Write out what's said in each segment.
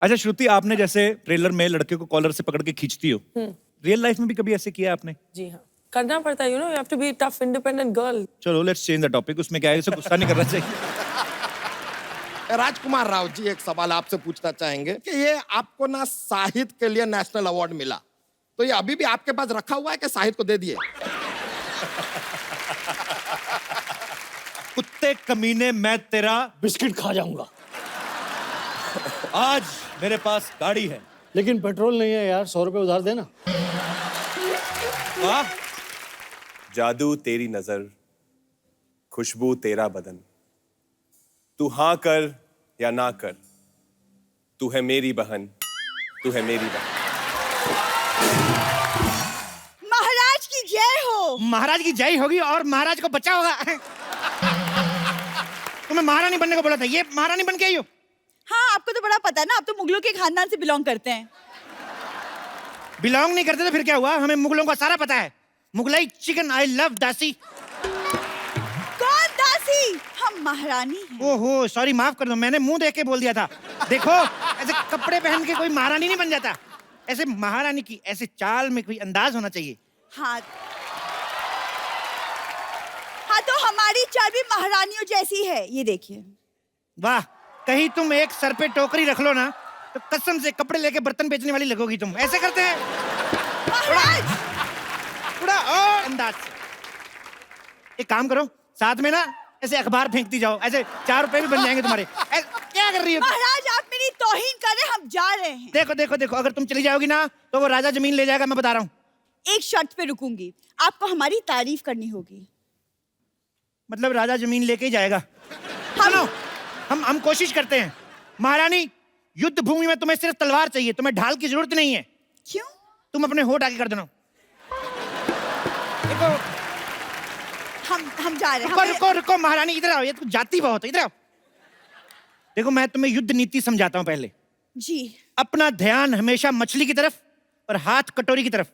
अच्छा श्रुति, आपने जैसे ट्रेलर में लड़के को कॉलर से पकड़ के खींचती हो, रियल लाइफ में भी कभी ऐसे किया आपने? जी हाँ, करना पड़ता है, you have to be tough independent girl. चलो लेट्स चेंज द टॉपिक। उसमें क्या है, उसे गुस्सा नहीं करना चाहिए। राजकुमार राव जी, एक सवाल आपसे पूछना चाहेंगे कि ये आपको ना साहित्य के लिए नेशनल अवार्ड मिला, तो ये अभी भी आपके पास रखा हुआ है कि साहित्य को दे दिए? कुत्ते कमीने, मैं तेरा बिस्किट खा जाऊंगा, आज मेरे पास गाड़ी है लेकिन पेट्रोल नहीं है यार, 100 रुपए उधार देना। वाह, जादू तेरी नजर, खुशबू तेरा बदन, तू हाँ कर या ना कर, तू है मेरी बहन, तू है मेरी बहन। महाराज की जय हो। महाराज की जय होगी और महाराज को बच्चा होगा। तुम्हें महारानी बनने को बोला था, ये महारानी बन के आई हो। हाँ, आपको तो बड़ा पता है ना, आप तो मुगलों के खानदान से बिलोंग करते हैं। बिलोंग नहीं करते तो फिर क्या हुआ, हमें मुगलों का सारा पता है। मुगलाई चिकन, आई लव दासी। कौन दासी? हम महारानी हैं। ओहो सॉरी, माफ कर दो, मैंने मुंह देख के बोल दिया था। देखो, ऐसे कपड़े पहन के कोई महारानी नहीं बन जाता। ऐसे महारानी की ऐसे चाल में कोई अंदाज होना चाहिए। हाँ, हाँ तो हमारी चाल भी महारानियों जैसी है, ये देखिए। वाह, कहीं तुम एक सर पे टोकरी रख लो ना, तो कसम से कपड़े लेके बर्तन बेचने वाली लगोगी तुम। ऐसे करते हैं महाराज! थोड़ा और अंदाज से। एक काम करो, साथ में ना ऐसे अखबार फेंकती जाओ, ऐसे 4 रुपए भी बन जाएंगे तुम्हारे। क्या कर रही हो? महाराज, आप मेरी तौहीन कर रहे हैं, हम जा रहे हैं। देखो देखो देखो, अगर तुम चली जाओगी ना तो वो राजा जमीन ले जाएगा, मैं बता रहा हूँ। एक शर्त पे रुकूंगी, आपको हमारी तारीफ करनी होगी। मतलब राजा जमीन लेके ही जाएगा? सुनो, हम कोशिश करते हैं। महारानी, युद्ध भूमि में तुम्हें सिर्फ तलवार चाहिए, तुम्हें ढाल की जरूरत नहीं है। क्यों? तुम अपने होठ आगे कर देना। देखो, हम जा रहे हैं। रुको रुको रुको महारानी, इधर आओ, ये तो जाती बहुत है, इधर आओ। देखो, मैं तुम्हें युद्ध नीति समझाता हूँ पहले। जी। अपना ध्यान हमेशा मछली की तरफ और हाथ कटोरी की तरफ।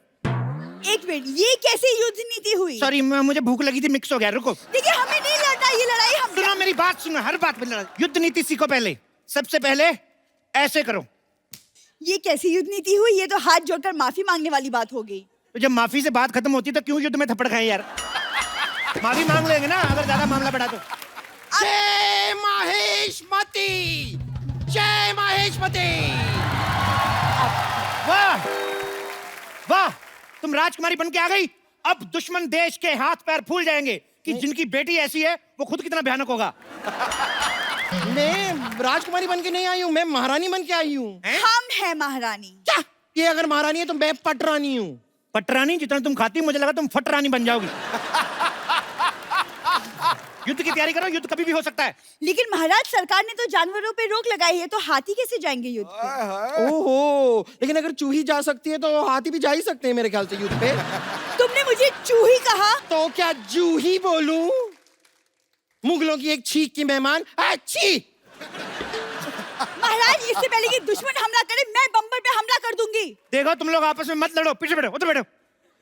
एक मिनट, ये कैसी युद्ध नीति हुई? सॉरी, मुझे भूख लगी थी, मिक्स हो गया। रुको, देखिए, हमें नहीं लड़ना ये लड़ाई। हम सुनो मेरी बात, सुनो, हर बात पे लड़ाई। युद्ध नीति सीखो पहले। सबसे पहले ऐसे करो। ये कैसी युद्ध नीति हुई? ये तो हाथ जोड़कर माफी मांगने वाली बात हो गई। तो जब माफी से बात खत्म होती तो क्यों युद्ध में थप्पड़ खाए यार? माफी मांग लेंगे ना अगर ज्यादा मामला बढ़ा तो। जय महेशमती, जय महेशमती। वाह वाह, तुम राजकुमारी बन के आ गई। अब दुश्मन देश के हाथ पैर फूल जाएंगे कि जिनकी बेटी ऐसी है वो खुद कितना भयानक होगा। मैं राजकुमारी बन के नहीं आई हूँ, मैं महारानी बन के आई हूँ। हम हैं महारानी। क्या? ये अगर महारानी है तो मैं पटरानी हूँ। पटरानी? जितना तुम खाती मुझे लगा तुम फटरानी बन जाओगी। युद्ध की तैयारी करो, युद्ध कभी भी हो सकता है। लेकिन महाराज, सरकार ने तो जानवरों पे रोक लगाई है, तो हाथी कैसे जाएंगे युद्ध पे? ओहो, लेकिन अगर चूही जा सकती है तो हाथी भी जा ही सकते हैं मेरे ख्याल से युद्ध पे। तुमने मुझे चूही कहा? तो क्या जूही बोलूं? मुगलों की एक छींक की मेहमान। अच्छी महाराज, इससे पहले कि दुश्मन हमला करे, मैं बम्बर पे हमला कर दूंगी। देखो, तुम लोग आपस में मत लड़ो, पीछे बैठो, उधर बैठो।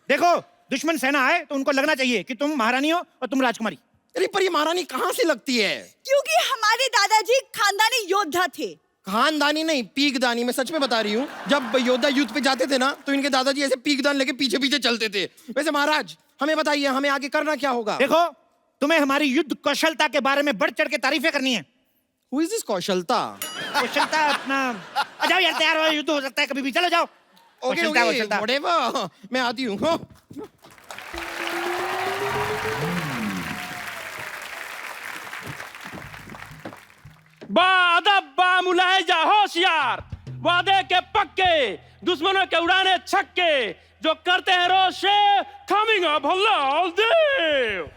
देखो, दुश्मन सेना आए तो उनको लगना चाहिए कि तुम महारानी हो और तुम राजकुमारी। अरे पर ये महारानी कहाँ से लगती है? क्योंकि हमारे दादाजी खानदानी योद्धा थे। खानदानी नहीं, पीकदानी। मैं सच में बता रही हूँ, जब योद्धा युद्ध पे जाते थे ना तो इनके दादाजी ऐसे पीकदान लेके पीछे पीछे चलते थे। वैसे महाराज, हमें बताइए, हमें आगे करना क्या होगा? देखो, तुम्हें हमारी युद्ध कौशलता के बारे में बढ़ चढ़ के तारीफें करनी है। Who is this कौशलता? कौशलता अपना, आ जाओ यार, तैयार हो, युद्ध हो सकता है कभी भी, चलो जाओ। Okay Kaushalta, okay, Kaushalta. whatever, मैं आती हूँ। बादब्बा मुलाहिजा होशियार, वादे के पक्के, दुश्मनों के उड़ाने छक्के, जो करते हैं रोशे, कमिंग अप हल्लाल देव।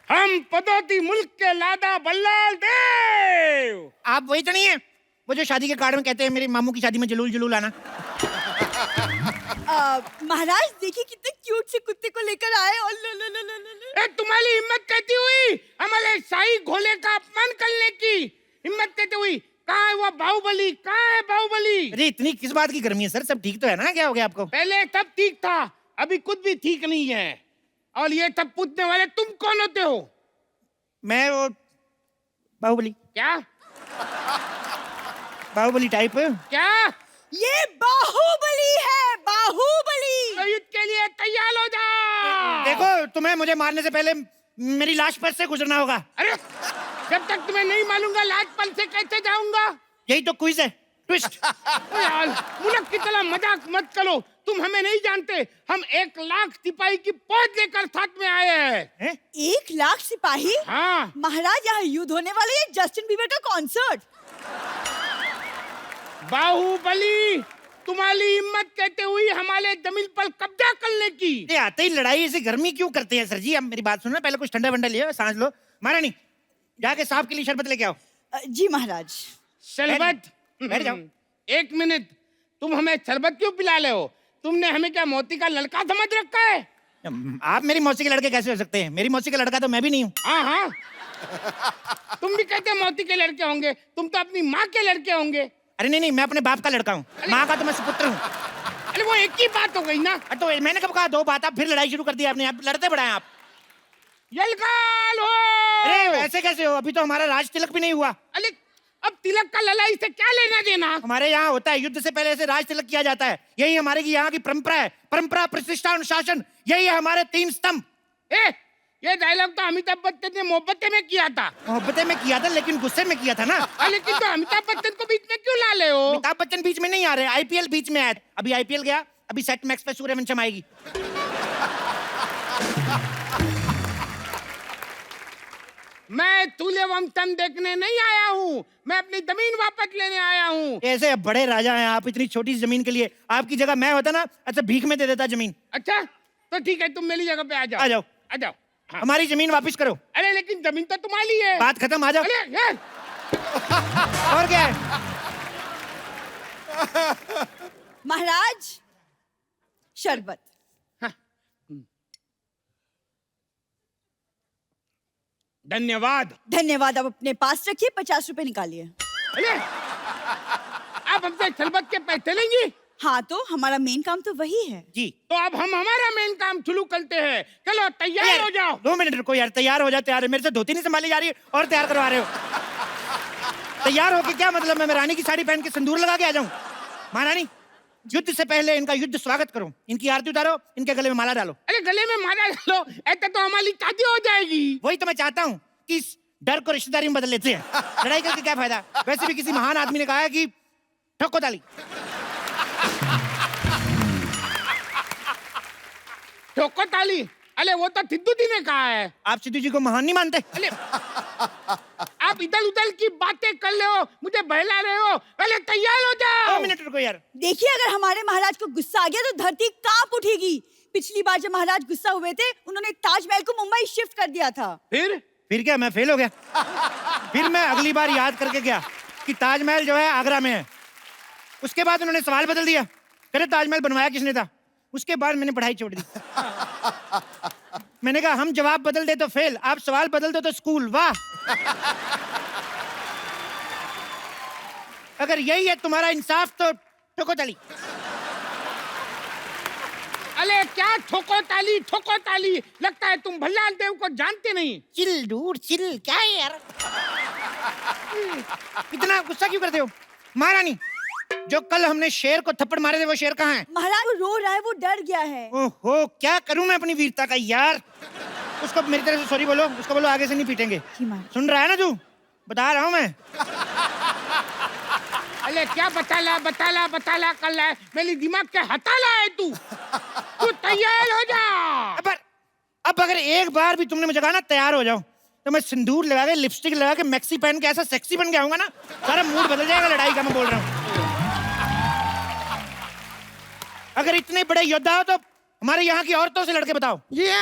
हम पदौती मुल्क के लादा बल्लाल देव। आप वही तो नहीं है वो जो शादी के कार्ड में कहते हैं मेरी मामू की शादी में जलूल जलूल आना? महाराज, देखिए कितने क्यूट से कुत्ते को लेकर आए। और लो लो लो लो लो। ए, तुम्हारी हिम्मत कहती हुई हमारे शाही घोड़े का अपमान करने की हिम्मत कहती हुई। कहाँ है वो बाहुबली? कहाँ है बाहुबली? अरे इतनी किस बात की गर्मी है सर, सब ठीक तो है ना? क्या हो गया आपको? पहले सब ठीक था, अभी कुछ भी ठीक नहीं है। और ये सब पूछने वाले तुम कौन होते हो? मैं वो बाहुबली। क्या? बाहुबली टाइप। क्या ये बाहुबली है, बाहुबली। तो युद्ध के लिए तैयार हो जा। देखो, तुम्हें मुझे मारने से पहले मेरी लाश पर से गुजरना होगा। अरे जब तक तुम्हें नहीं मालूंगा लाज पल से कैसे जाऊंगा। यही तो क्विज है, ट्विस्ट। यार मुनक की तरह मजाक मत करो। तुम हमें नहीं जानते, हम 1 लाख सिपाही की फौज लेकर साथ में आए हैं। 1 लाख सिपाही? हाँ महाराज, यहाँ युद्ध होने वाले है, जस्टिन बीबर का कॉन्सर्ट। बाहुबली, तुम्हारी हिम्मत कहते हुई हमारे जमीन पर कब्जा करने की। ये आते ही लड़ाई ऐसे गर्मी क्यों करते हैं सर जी? अब मेरी बात सुनो, पहले कुछ ठंडा वंडा लियो, सांस लो। महारानी, जाके साहब के लिए शरबत लेके आओ। जी महाराज। शरबत? बैठ जाओ। 1 मिनट, तुम हमें शरबत क्यों पिला रहे हो? तुमने हमें क्या मोती का लड़का समझ रखा है? आप मेरी मौसी के लड़के कैसे हो सकते हैं? मेरी मौसी का लड़का तो मैं भी नहीं हूँ। हाँ हाँ, तुम भी कहते मोती के लड़के होंगे, तुम तो अपनी माँ के लड़के होंगे। अरे नहीं नहीं, मैं अपने बाप का लड़का हूँ, माँ का तो मैं सुपुत्र हूँ। अरे वो एक ही बात हो गई ना। तो मैंने कब कहा 2 बात? आप फिर लड़ाई शुरू कर दी आपने, आप लड़ते बढ़ाए आप। यलकाल हो। अरे वैसे कैसे हो? अभी तो हमारा राज तिलक भी नहीं हुआ। अरे अब तिलक का लड़ाई से क्या लेना देना? हमारे यहाँ होता है, युद्ध से पहले ऐसे राज तिलक किया जाता है। यही हमारे की यहाँ की परंपरा है। परंपरा, प्रतिष्ठा, अनुशासन, यही है हमारे 3 स्तंभ। ये डायलॉग तो अमिताभ बच्चन ने मोहब्बतें में किया था। मोहब्बतें में किया था, लेकिन गुस्से में किया था ना। लेकिन तो अमिताभ बच्चन को बीच में क्यों ला ले हो? अमिताभ बच्चन बीच में नहीं आ रहे, आईपीएल बीच में आया। अभी आईपीएल गया, अभी सेट मैक्स पे सूर्यवंशम आएगी। मैं सूर्यवंशम देखने नहीं आया हूँ, मैं अपनी जमीन वापस लेने आया हूँ। ऐसे बड़े राजा हैं आप, इतनी छोटी सी जमीन के लिए। आपकी जगह मैं होता ना, अच्छा भीख में दे देता जमीन। अच्छा तो ठीक है, तुम मेरी जगह पे आ जाओ। आ जाओ, आ जाओ। हाँ। हमारी जमीन वापस करो। अरे लेकिन जमीन तो तुम्हारी है। बात खत्म, आ जाओ। अरे यार, और क्या है? महाराज, शरबत। धन्यवाद। धन्यवाद। आप अपने पास रखिए, 50 रुपए निकालिए। अरे आप हमसे शरबत के पैसे लेंगी? हाँ, तो हमारा मेन काम तो वही है जी। तो अब हम हमारा मेन काम शुरू करते हैं। चलो तैयार हो जाओ। 2 मिनट रुको यार, तैयार हो जाते यार। मेरे से धोती नहीं संभाली जा रही है और तैयार करवा रहे हो। तैयार होके क्या मतलब? मैं रानी की साड़ी पहन के सिंदूर लगा के आ जाऊं? महारानी, युद्ध से पहले इनका युद्ध स्वागत करो, इनकी आरती उतारो, इनके गले में माला डालो। अरे गले में माला डालो, ऐसे तो हमारी शादी हो जाएगी। वही तो मैं चाहता हूँ कि इस डर को रिश्तेदारी में बदल लेते हैं। लड़ाई करके क्या फायदा? वैसे भी किसी महान आदमी ने कहा है कि ठोको ताली। ठोको ताली? अरे वो तो सिद्धू जी ने कहा है। आप सिद्धू जी को महान नहीं मानते? अरे आप इधर उधर की बातें कर रहे हो, मुझे बहला रहे हो। अरे तैयार हो जाओ। 2 मिनट रुको यार। देखिए, अगर हमारे महाराज को गुस्सा आ गया तो धरती कांप उठेगी। पिछली बार जब महाराज गुस्सा हुए थे, उन्होंने ताजमहल को मुंबई शिफ्ट कर दिया था। फिर क्या, मैं फेल हो गया? फिर मैं अगली बार याद करके गया कि ताजमहल जो है आगरा में है। उसके बाद उन्होंने सवाल बदल दिया, कहते ताजमहल बनवाया किसने था? उसके बाद मैंने पढ़ाई छोड़ दी। मैंने कहा हम जवाब बदल दे तो फेल, आप सवाल बदल दो तो स्कूल। वाह! अगर यही है तुम्हारा इंसाफ तो ठोको ताली। अरे क्या ठोको ताली, ठोको ताली? लगता है तुम भल्लाल देव को जानते नहीं। चिल दूर चिल, क्या है यार? इतना गुस्सा क्यों करते हो? महारानी, जो कल हमने शेर को थप्पड़ मारे थे वो शेर कहाँ है? महाराज वो रो रहा है, वो डर गया है। ओहो, क्या करूं मैं अपनी वीरता का यार? उसको मेरी तरफ से सॉरी बोलो, उसको बोलो आगे से नहीं पीटेंगे। सुन रहा है ना तू? बता रहा हूँ मैं। अरे क्या बताला कर रहा है? मेरी दिमाग के हटाला है तू। तू तैयार हो जा। अब अगर एक बार भी तुमने मुझे कहा ना तैयार हो जाओ, तो मैं सिंदूर लगा के, लिपस्टिक लगा के, मैक्सी पहन के ऐसा सेक्सी बन के आऊंगा ना, सारा मूड बदल जाएगा लड़ाई का। मैं बोल रहा हूँ, अगर इतने बड़े योद्धा हो तो हमारे यहाँ की औरतों से लड़के बताओ। नहीं,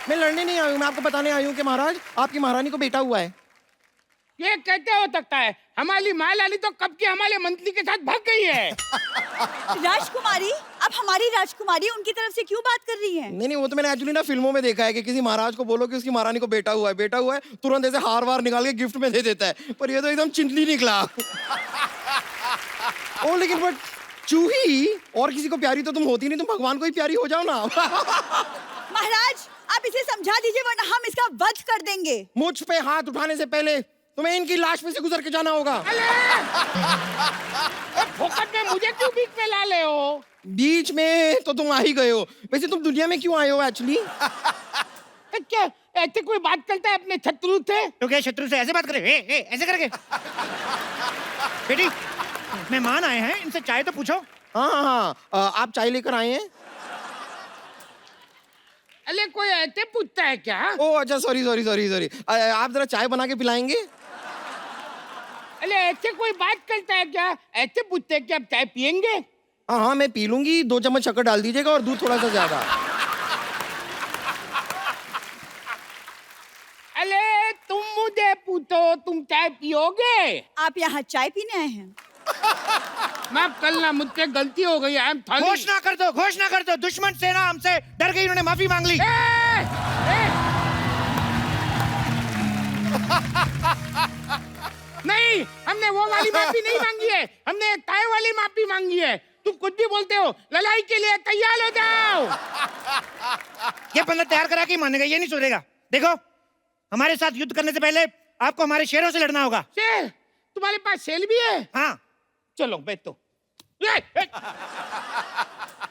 मैं लड़ने नहीं आई हूँ, मैं आपको बताने आई हूँ कि महाराज आपकी महारानी को बेटा हुआ है। ये कैसे हो सकता है? हमारी माँ लाली तो कब की हमारे मंत्री के साथ भाग गई है। राजकुमारी, आप हमारी राजकुमारी उनकी तरफ से क्यों बात कर रही हैं? नहीं, वो तो मैंने एक्चुअली ना फिल्मों में देखा है कि किसी महाराज को बोलो कि उसकी महारानी को बेटा हुआ है, तुरंत ऐसे हार वार निकाल के गिफ्ट में दे देता है। पर ये तो एकदम चिंटली निकला। ओ लेकिन बट चूही और किसी को प्यारी तो तुम होती नहीं, तुम भगवान को ही प्यारी हो जाओ ना। महाराज, आप इसे समझा दीजिए वरना हम इसका वध कर देंगे। मुझ पे हाथ उठाने से पहले तुम्हें इनकी लाश में से गुजर के जाना होगा। फोकट में मुझे क्यों बीच में ला ले हो? बीच में तो तुम आ ही गए हो। वैसे तुम दुनिया में क्यों आए हो एक्चुअली? क्या ऐसे कोई बात करता है अपने शत्रु से? तो क्या शत्रु से ऐसे बात करे? ऐसे करके? बेटी, मेहमान आए हैं, इनसे चाय तो पूछो। हाँ, आप चाय लेकर आए हैं? अरे कोई ऐसे पूछता है क्या? ओ अच्छा, सॉरी। आप जरा चाय बना के पिलाएंगे? अरे ऐसे कोई बात करता है क्या? ऐसे पूछते हैं कि आप चाय पियेंगे? हाँ, मैं पी लूंगी। 2 चम्मच शक्कर डाल दीजिएगा और दूध थोड़ा सा ज्यादा। अरे तुम मुझे पूछो, तुम चाय पियोगे? आप यहाँ चाय पीने आए हैं? माफ करना, मुझसे गलती हो गई। I am sorry. घोषणा कर दो। दुश्मन सेना हमसे डर गई, उन्होंने माफी मांग ली। नहीं, हमने वो वाली माफी नहीं मांगी है, हमने चाय वाली माफी मांगी है। तुम कुछ भी बोलते हो। लड़ाई के लिए तैयार हो जाओ। ये बंदा तैयार करा के मानेगा, ये नहीं सुधरेगा। देखो, हमारे साथ युद्ध करने से पहले आपको हमारे शेरों से लड़ना होगा। शेर? तुम्हारे पास शेर भी है? हाँ। चलो बैठो।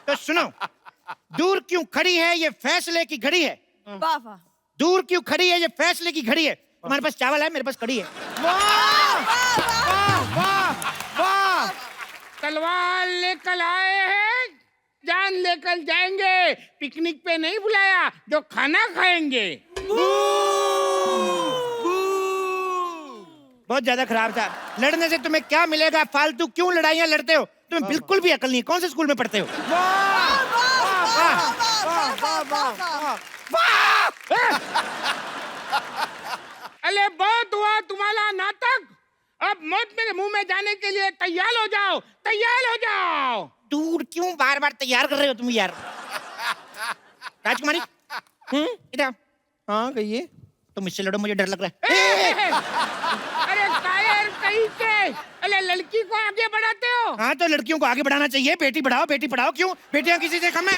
तो सुनो, दूर क्यों खड़ी है ये फैसले की घड़ी है। वाह वाह। दूर क्यों खड़ी है ये फैसले की घड़ी है। तुम्हारे पास चावल है, मेरे पास कड़ी है। वाह। तलवार लेकर आए हैं, जान लेकर जाएंगे। पिकनिक पे नहीं बुलाया जो खाना खाएंगे। बहुत ज्यादा खराब था। लड़ने से तुम्हें क्या मिलेगा? फालतू क्यों लड़ाइयाँ लड़ते हो? तुम्हें बिल्कुल भी अकल नहीं है। कौन से स्कूल में पढ़ते हो? अरे बहुत हुआ तुम्हारा नाटक। अब मौत मेरे मुंह में जाने के लिए तैयार हो जाओ, तैयार हो जाओ। दूर क्यों बार बार तैयार कर रहे हो तुम यार? राजकुमारी, इधर। हाँ कहिए। तुम इससे लड़ो, मुझे डर लग रहा है। अरे कायर कहीं के। अरे लड़की को आगे बढ़ाते हो। हाँ, तो लड़कियों को आगे बढ़ाना चाहिए। बेटी बढ़ाओ, बेटी पढ़ाओ। क्यों? बेटियां किसी से कम है?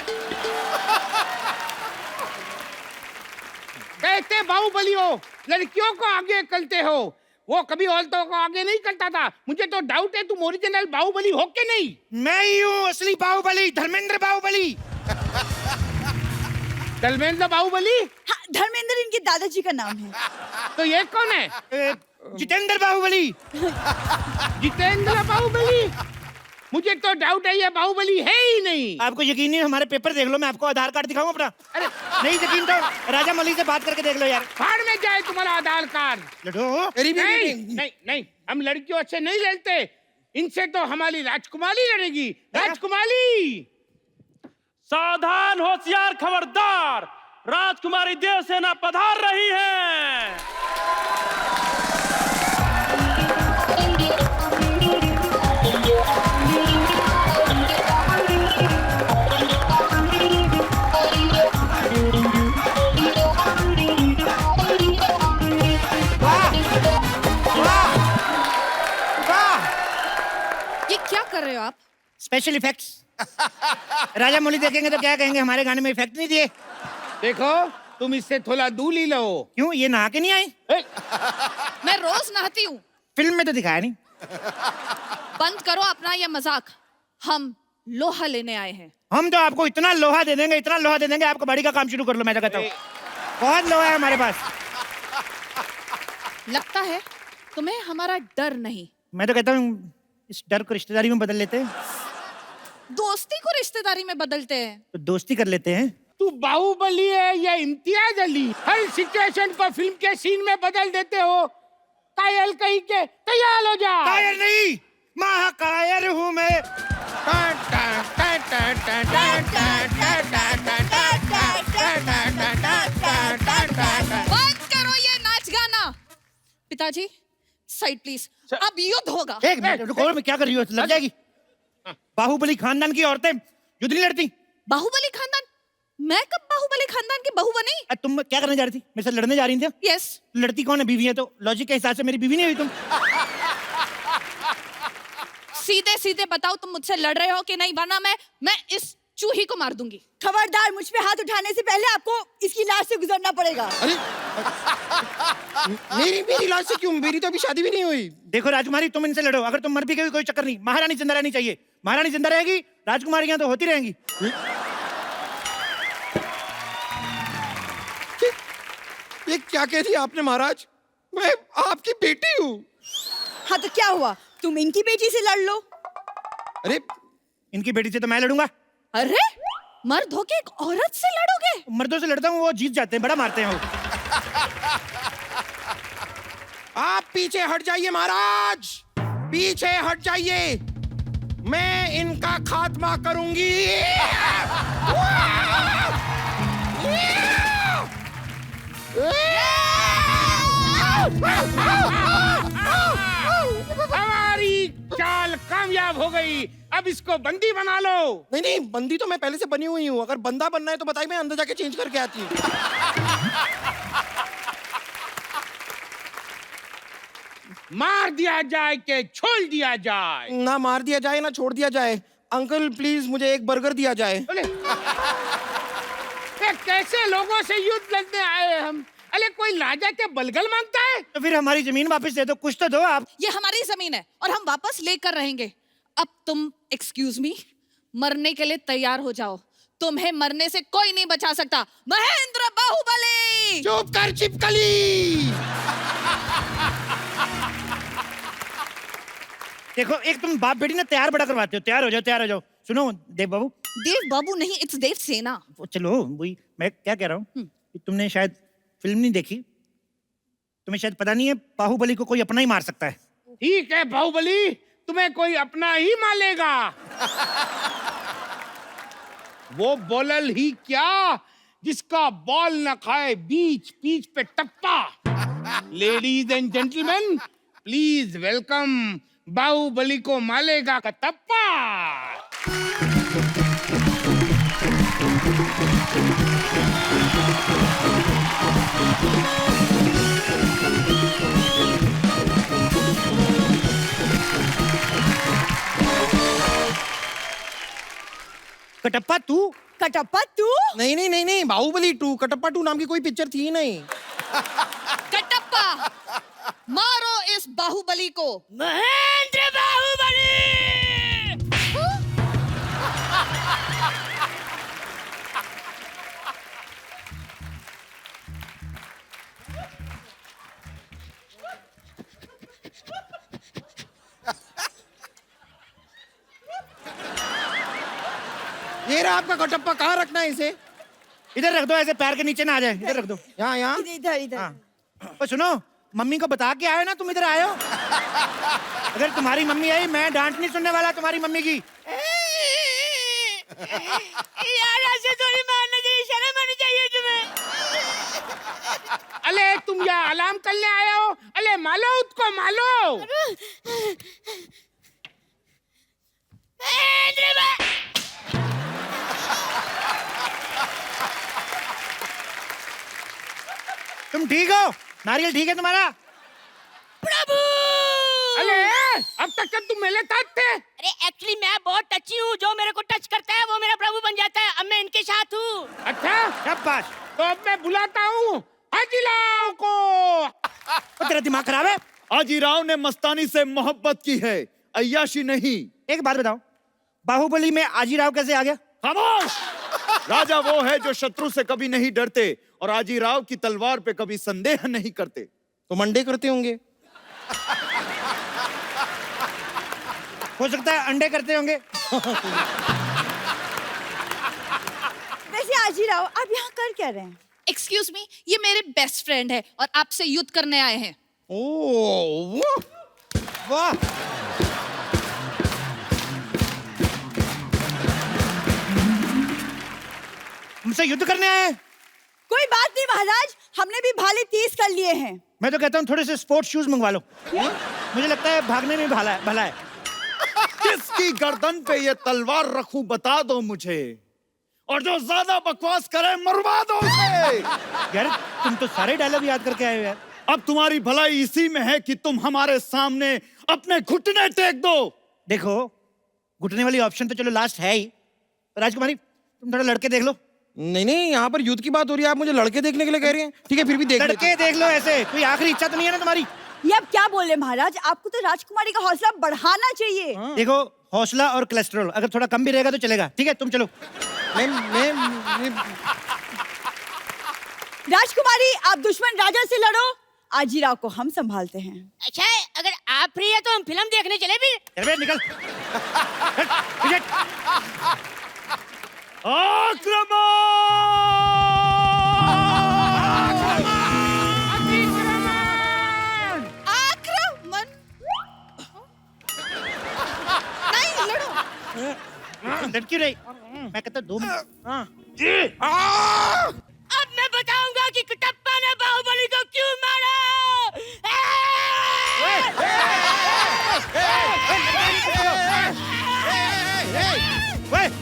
कहते बाहुबली हो, लड़कियों को आगे करते हो। वो कभी औरतों को आगे नहीं करता था। मुझे तो डाउट है तुम ओरिजिनल बाहुबली हो के नहीं। मैं ही हूँ असली बाहुबली, धर्मेंद्र बाहुबली। धर्मेंद्र बाहुबली? हाँ, धर्मेंद्र इनके दादाजी का नाम है। तो ये कौन है? जितेंद्र बाहुबली। जितेंद्र बाहुबली? मुझे तो डाउट है ये बाहुबली है ही नहीं। आपको यकीन नहीं? हमारे पेपर देख लो, मैं आपको आधार कार्ड दिखाऊं अपना। अरे नहीं यकीन तो राजा मलिक से बात करके देख लो यार। फाड़ में जाए तुम्हारा आधार कार्ड। लड़ो। नहीं, हम लड़कियों से नहीं लड़ते। इनसे तो हमारी राजकुमारी लड़ेगी। राजकुमारी! सावधान, होशियार, खबरदार, राजकुमारी देवसेना पधार रही है। ये क्या कर रहे हो आप? Special effects. राजा मौली देखेंगे तो क्या कहेंगे, हमारे गाने में इफेक्ट नहीं दिए। देखो, तुम इससे थोड़ा दूर ही लो। क्यों? ये नहा के नहीं आई? मैं रोज नहाती हूँ। फिल्म में तो दिखाया नहीं। बंद करो अपना ये मजाक। हम लोहा लेने आए हैं। हम तो आपको इतना लोहा दे देंगे, इतना लोहा दे देंगे, आपको बड़ी का काम शुरू कर लो। मैं तो कहता हूँ बहुत लोहा है हमारे पास। लगता है तुम्हें हमारा डर नहीं। मैं तो कहता हूँ इस डर को रिश्तेदारी में बदल लेते हैं। दोस्ती को रिश्तेदारी में बदलते हैं। तो दोस्ती कर लेते हैं। तू बाहुबली है या इम्तियाज अली? हर सिचुएशन को फिल्म के सीन में बदल देते हो। कायल कहीं के, तैयार हो जा। कायर नहीं, महाकायर हूँ मैं। बंद करो ये नाच गाना। पिताजी साइड प्लीज। अब युद्ध होगा। एक मिनट रुको, मैं क्या कर रही हो? लग जाएगी। बाहुबली खानदान की औरतें युद्ध नहीं लड़ती। बाहुबली खानदान? मैं कब बाहुबली खानदान की बहू बनी? तुम क्या करने जा रही थी? मेरे साथ लड़ने जा रही थी? यस। लड़ती कौन है? बीवी है तो लॉजिक के हिसाब से मेरी बीवी नहीं हुई तुम। सीधे सीधे बताओ तुम मुझसे लड़ रहे हो कि नहीं, वरना मैं इस चूही को मार दूंगी। खबरदार, मुझ पे हाथ उठाने से पहले आपको इसकी लाश से गुजरना पड़ेगा। अरे मेरी मेरी लाज से क्यों? मेरी तो अभी शादी भी नहीं हुई। देखो राजकुमारी, तुम इनसे लड़ो, अगर तुम मर भी गई कोई चक्कर नहीं, महारानी जिंदा रहनी चाहिए। महारानी जिंदा रहेगी, राजकुमारियां तो होती रहेंगी। ये क्या कह दिया आपने महाराज? मैं आपकी बेटी हूँ। हाँ तो क्या हुआ, तुम इनकी बेटी से लड़ लो। अरे इनकी बेटी से तो मैं लड़ूंगा। अरे मर्द होके एक औरत से लड़ोगे? मर्दों से लड़ता हूँ, वो जीत जाते हैं, बड़ा मारते हैं वो। आप पीछे हट जाइए महाराज, पीछे हट जाइए, मैं इनका खात्मा करूंगी। हमारी चाल कामयाब हो गई, अब इसको बंदी बना लो। नहीं नहीं, बंदी तो मैं पहले से बनी हुई हूँ, अगर बंदा बनना है तो बताइए, मैं अंदर जाके चेंज करके आती हूँ। मार दिया जाए के छोड़ दिया जाए? ना मार दिया जाए ना छोड़ दिया जाए। अंकल प्लीज मुझे एक बर्गर दिया जाए। बोले ये कैसे लोगों से युद्ध लड़ने आए हम? अरे कोई राजा के बलगल मांगता है? तो फिर हमारी जमीन वापस दे दो, कुछ तो दो आप। ये हमारी जमीन है और हम वापस लेकर रहेंगे। अब तुम एक्सक्यूज मी, मरने के लिए तैयार हो जाओ, तुम्हें मरने से कोई नहीं बचा सकता। महेंद्र बाहुबली! चुप कर चिपकली। देखो, एक तुम बाप बेटी ना तैयार बड़ा करवाते हो। तैयार हो जाओ, तैयार हो जाओ। सुनो देव बाबू, देव बाबू नहीं, इट्स देव सेना। चलो वही मैं क्या कह रहा हूँ कि तुमने शायद फिल्म नहीं देखी, तुम्हें शायद पता नहीं है बाहुबली को कोई अपना ही मार सकता है। ठीक है बाहुबली, तुम्हें कोई अपना ही मालेगा। वो बोलल ही क्या जिसका बॉल न खाए बीच पीच पे टप्पा। Ladies and gentleman, please welcome Bahubali को मालेगा का टप्पा। कटप्पा तू? कटप्पा तू? नहीं नहीं नहीं नहीं, बाहुबली 2, कटप्पा 2 नाम की कोई पिक्चर थी ही नहीं। कटप्पा, मारो इस बाहुबली को। महेंद्र बाहुबली! ये रहा आपका कटप्पा, कहाँ रखना है इसे? इधर रख दो, ऐसे पैर के नीचे ना आ जाए। इधर रख दो। यहाँ यहाँ। इधर इधर। हाँ। और सुनो, मम्मी को बता के आए ना तुम इधर आए हो। अगर तुम्हारी मम्मी आई, मैं डांट नहीं सुनने वाला तुम्हारी मम्मी की। यार ऐसे थोड़ी मारना चाहिए, शर्म आनी चाहिए तुम्हें। अले तुम यहाँ अलार्म करने आए हो? अले मालो उसको, मालो। तुम ठीक हो? नारियल ठीक है तुम्हारा? प्रभु! अले अब तक तो तुम मेरे साथ थे। अरे एक्चुअली मैं बहुत टची हूँ, जो मेरे को टच करता है वो मेरा प्रभु बन जाता है। अब मैं इनके साथ हूँ। अच्छा, शाबाश। तो अब मैं बुलाता हूँ हाजीराव को। तो तेरा दिमाग खराब है? हाजीराव ने मस्तानी से मोहब्बत की है, अय्याशी नहीं। एक बात बताओ, बाहुबली में आजीराव कैसे आ गया? खामोश! राजा वो है जो शत्रु से कभी नहीं डरते और आजीराव की तलवार पे कभी संदेह नहीं करते। तो मंडे करते होंगे। हो सकता है अंडे करते होंगे। वैसे आजीराव, आप यहाँ कर क्या रहे हैं? एक्सक्यूज मी, ये मेरे बेस्ट फ्रेंड है और आपसे युद्ध करने आए हैं। ओह वाह! हमसे युद्ध करने आए हैं? कोई बात नहीं महाराज, हमने भी भाले तेज कर लिए हैं। मैं तो कहता हूँ थोड़े से स्पोर्ट्स शूज मंगवा लो। मुझे लगता है भागने में भला है। किसकी गर्दन पे ये तलवार रखूं बता दो मुझे, और जो ज्यादा बकवास करे मरवा दो उसे। यार तुम तो सारे डायलॉग याद करके आए हो यार। अब तुम्हारी भलाई इसी में है कि तुम हमारे सामने अपने घुटने टेक दो। देखो, घुटने वाली ऑप्शन तो चलो लास्ट है ही। राजकुमारी, तुम थोड़ा लड़के देख लो। नहीं नहीं, यहाँ पर यूथ की बात हो रही है, आप मुझे लड़के देखने के लिए कह रही हैं? ठीक है, फिर भी देख लेते लड़के देख लो ऐसे, कोई आखिरी इच्छा तो नहीं है ना तुम्हारी? ये आप क्या बोल रहे हैं महाराज? आपको तो राजकुमारी का हौसला बढ़ाना चाहिए। देखो, हौसला और कोलेस्ट्रॉल अगर थोड़ा कम भी रहेगा तो चलेगा। ठीक है, तुम चलो। मैं राजकुमारी, आप दुश्मन राजा से लड़ो, आजीराव को हम संभालते हैं। अच्छा है, अगर आप फ्री है तो हम फिल्म देखने चले फिर। चल बे, निकल। आक्रमण। नहीं लड़ो। लड़की रही, मैं कहता 2 मिनट। हाँ। अब मैं बताऊंगा कि कटप्पा ने बाहुबली को क्यों मारा।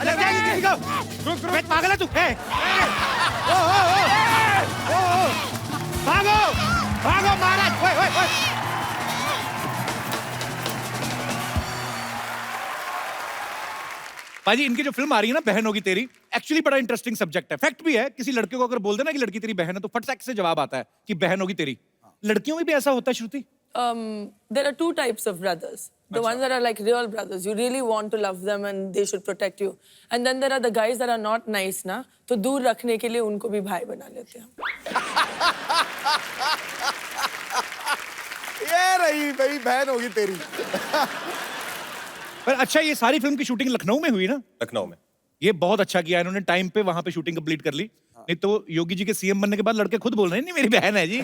लग जाएगी किसी को। रुक, पागल है तू? भागो, भागो महाराज। ओए। पाजी, इनकी जो फिल्म आ रही है ना, बहन होगी तेरी, एक्चुअली बड़ा इंटरेस्टिंग सब्जेक्ट है। फैक्ट भी है, किसी लड़के को अगर बोल देना कि लड़की तेरी बहन है तो फट से जवाब आता है कि बहन होगी तेरी। लड़कियों में भी ऐसा होता है श्रुति? There are 2 types of brothers. The ones that are like real brothers. You really want to love them and they should protect you. And then there are the guys that are not nice, ना? तो दूर रखने के लिए उनको भी भाई बना लेते हैं। ये रही भाई बहन होगी तेरी। पर अच्छा, ये सारी फिल्म की शूटिंग लखनऊ में हुई ना? लखनऊ में। ये बहुत अच्छा किया इन्होंने, टाइम पे वहां पे शूटिंग कंप्लीट कर ली। नहीं तो योगी जी के सीएम बनने के बाद लड़के खुद बोल रहे हैं नहीं मेरी बहन है जी।